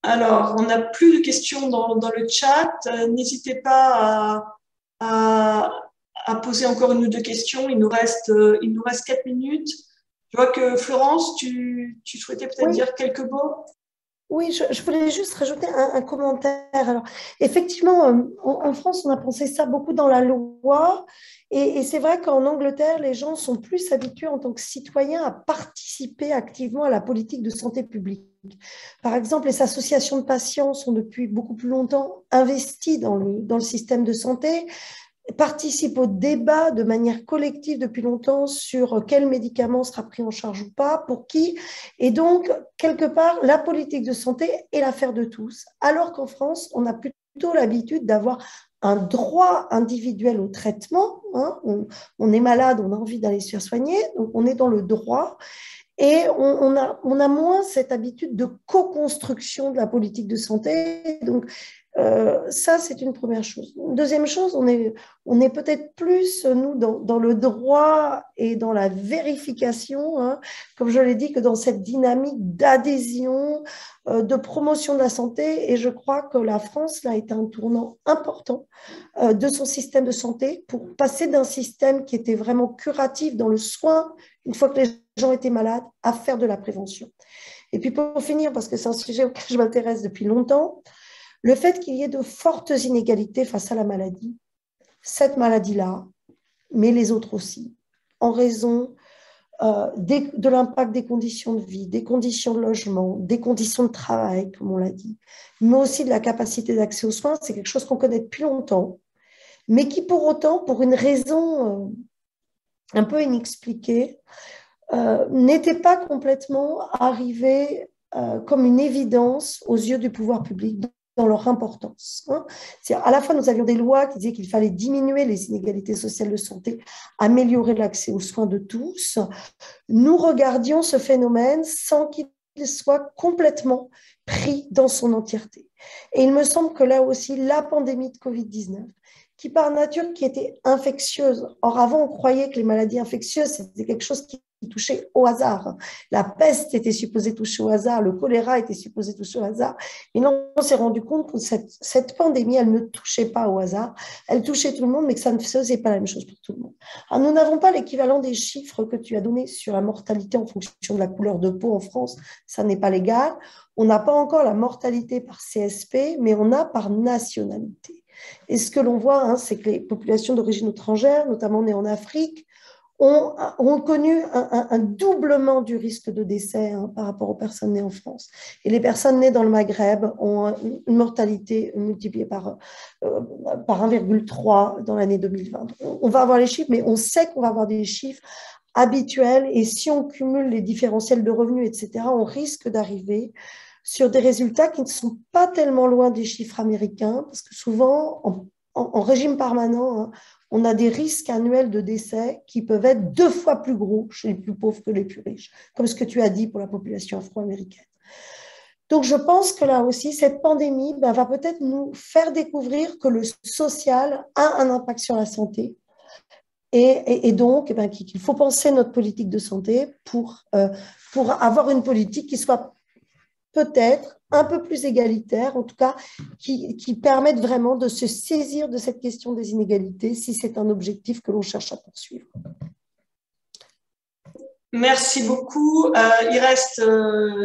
Alors, on n'a plus de questions dans le chat. N'hésitez pas à poser encore une ou deux questions. Il nous reste 4 minutes. Je vois que Florence, tu souhaitais peut-être dire quelques mots. Oui, je voulais juste rajouter un commentaire. Alors, effectivement, en France, on a pensé ça beaucoup dans la loi. Et c'est vrai qu'en Angleterre, les gens sont plus habitués en tant que citoyens à participer activement à la politique de santé publique. Par exemple, les associations de patients sont depuis beaucoup plus longtemps investies dans le système de santé, participent au débat de manière collective depuis longtemps sur quel médicament sera pris en charge ou pas, pour qui. Et donc, quelque part, la politique de santé est l'affaire de tous, alors qu'en France, on a plutôt l'habitude d'avoir un droit individuel au traitement. Hein. On est malade, on a envie d'aller se faire soigner, donc on est dans le droit. Et on a moins cette habitude de co-construction de la politique de santé. Donc, ça, c'est une première chose. Une deuxième chose, on est peut-être plus, nous, dans le droit et dans la vérification, hein, comme je l'ai dit, que dans cette dynamique d'adhésion, de promotion de la santé. Et je crois que la France, là, est un tournant important de son système de santé pour passer d'un système qui était vraiment curatif dans le soin, une fois que les gens étaient malades, à faire de la prévention. Et puis pour finir, parce que c'est un sujet auquel je m'intéresse depuis longtemps, le fait qu'il y ait de fortes inégalités face à la maladie, cette maladie-là, mais les autres aussi, en raison de l'impact des conditions de vie, des conditions de logement, des conditions de travail, comme on l'a dit, mais aussi de la capacité d'accès aux soins, c'est quelque chose qu'on connaît depuis longtemps, mais qui pour autant, pour une raison un peu inexpliquée, n'était pas complètement arrivé comme une évidence aux yeux du pouvoir public dans leur importance. Hein. À la fois, nous avions des lois qui disaient qu'il fallait diminuer les inégalités sociales de santé, améliorer l'accès aux soins de tous. Nous regardions ce phénomène sans qu'il soit complètement pris dans son entièreté. Et il me semble que là aussi, la pandémie de Covid-19, qui par nature qui était infectieuse. Or, avant, on croyait que les maladies infectieuses, c'était quelque chose qui touchait au hasard. La peste était supposée toucher au hasard, le choléra était supposé toucher au hasard. Et là, on s'est rendu compte que cette pandémie, elle ne touchait pas au hasard, elle touchait tout le monde, mais que ça ne faisait pas la même chose pour tout le monde. Alors, nous n'avons pas l'équivalent des chiffres que tu as donnés sur la mortalité en fonction de la couleur de peau en France, ça n'est pas légal. On n'a pas encore la mortalité par CSP, mais on a par nationalité. Et ce que l'on voit, hein, c'est que les populations d'origine étrangère, notamment nées en Afrique, ont connu un doublement du risque de décès hein, par rapport aux personnes nées en France. Et les personnes nées dans le Maghreb ont une mortalité multipliée par 1,3 dans l'année 2020. On va avoir les chiffres, mais on sait qu'on va avoir des chiffres habituels. Et si on cumule les différentiels de revenus, etc., on risque d'arriver sur des résultats qui ne sont pas tellement loin des chiffres américains, parce que souvent, en régime permanent, hein, on a des risques annuels de décès qui peuvent être 2 fois plus gros chez les plus pauvres que les plus riches, comme ce que tu as dit pour la population afro-américaine. Donc, je pense que là aussi, cette pandémie va peut-être nous faire découvrir que le social a un impact sur la santé et donc qu'il faut penser notre politique de santé pour avoir une politique qui soit peut-être un peu plus égalitaire, en tout cas, qui permettent vraiment de se saisir de cette question des inégalités si c'est un objectif que l'on cherche à poursuivre. Merci beaucoup. Il reste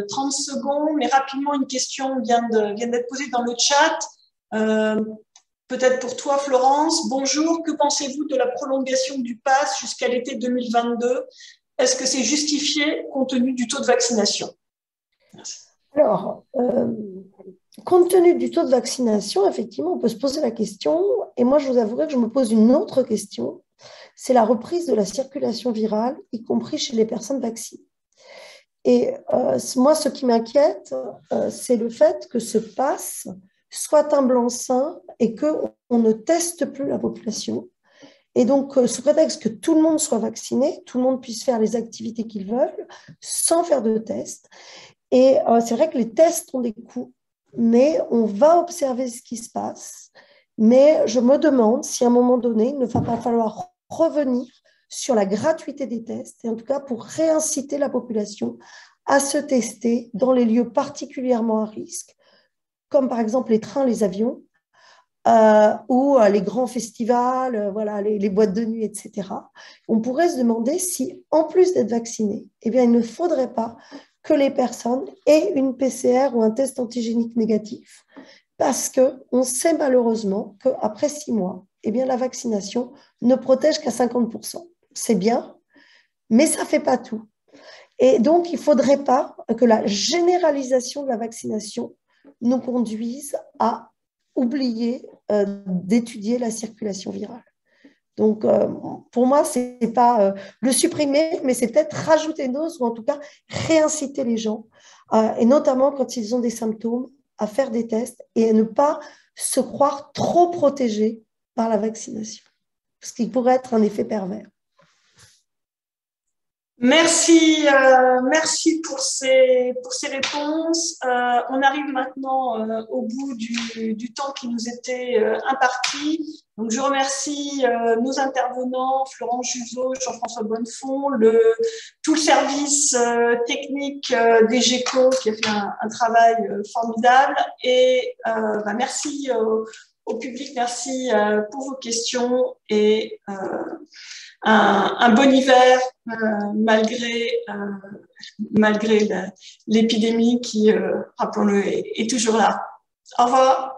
30 secondes, mais rapidement, une question vient d'être posée dans le chat. Peut-être pour toi, Florence. Bonjour, que pensez-vous de la prolongation du pass jusqu'à l'été 2022? Est-ce que c'est justifié compte tenu du taux de vaccination? Merci. Alors, compte tenu du taux de vaccination, effectivement, on peut se poser la question, et moi, je vous avouerai que je me pose une autre question, c'est la reprise de la circulation virale, y compris chez les personnes vaccinées. Et moi, ce qui m'inquiète, c'est le fait que ce pass soit un blanc-seing et qu'on ne teste plus la population. Et donc, sous prétexte que tout le monde soit vacciné, tout le monde puisse faire les activités qu'ils veulent, sans faire de tests. Et c'est vrai que les tests ont des coûts, mais on va observer ce qui se passe. Mais je me demande si à un moment donné, il ne va pas falloir revenir sur la gratuité des tests, et en tout cas pour réinciter la population à se tester dans les lieux particulièrement à risque, comme par exemple les trains, les avions, ou les grands festivals, voilà, les boîtes de nuit, etc. On pourrait se demander si, en plus d'être vacciné, eh bien, il ne faudrait pas que les personnes aient une PCR ou un test antigénique négatif, parce qu'on sait malheureusement qu'après 6 mois, eh bien, la vaccination ne protège qu'à 50%. C'est bien, mais ça ne fait pas tout. Et donc, il ne faudrait pas que la généralisation de la vaccination nous conduise à oublier d'étudier la circulation virale. Donc, pour moi, ce n'est pas le supprimer, mais c'est peut-être rajouter une dose ou en tout cas réinciter les gens, et notamment quand ils ont des symptômes, à faire des tests et à ne pas se croire trop protégés par la vaccination, parce qu'il pourrait être un effet pervers. Merci, merci pour ces réponses. On arrive maintenant au bout du temps qui nous était imparti. Donc, je remercie nos intervenants, Florence Juzeau, Jean-François Bonnefond, tout le service technique des GECO qui a fait un travail formidable. Et merci au public, merci pour vos questions et un bon hiver malgré l'épidémie qui, rappelons-le, est toujours là. Au revoir.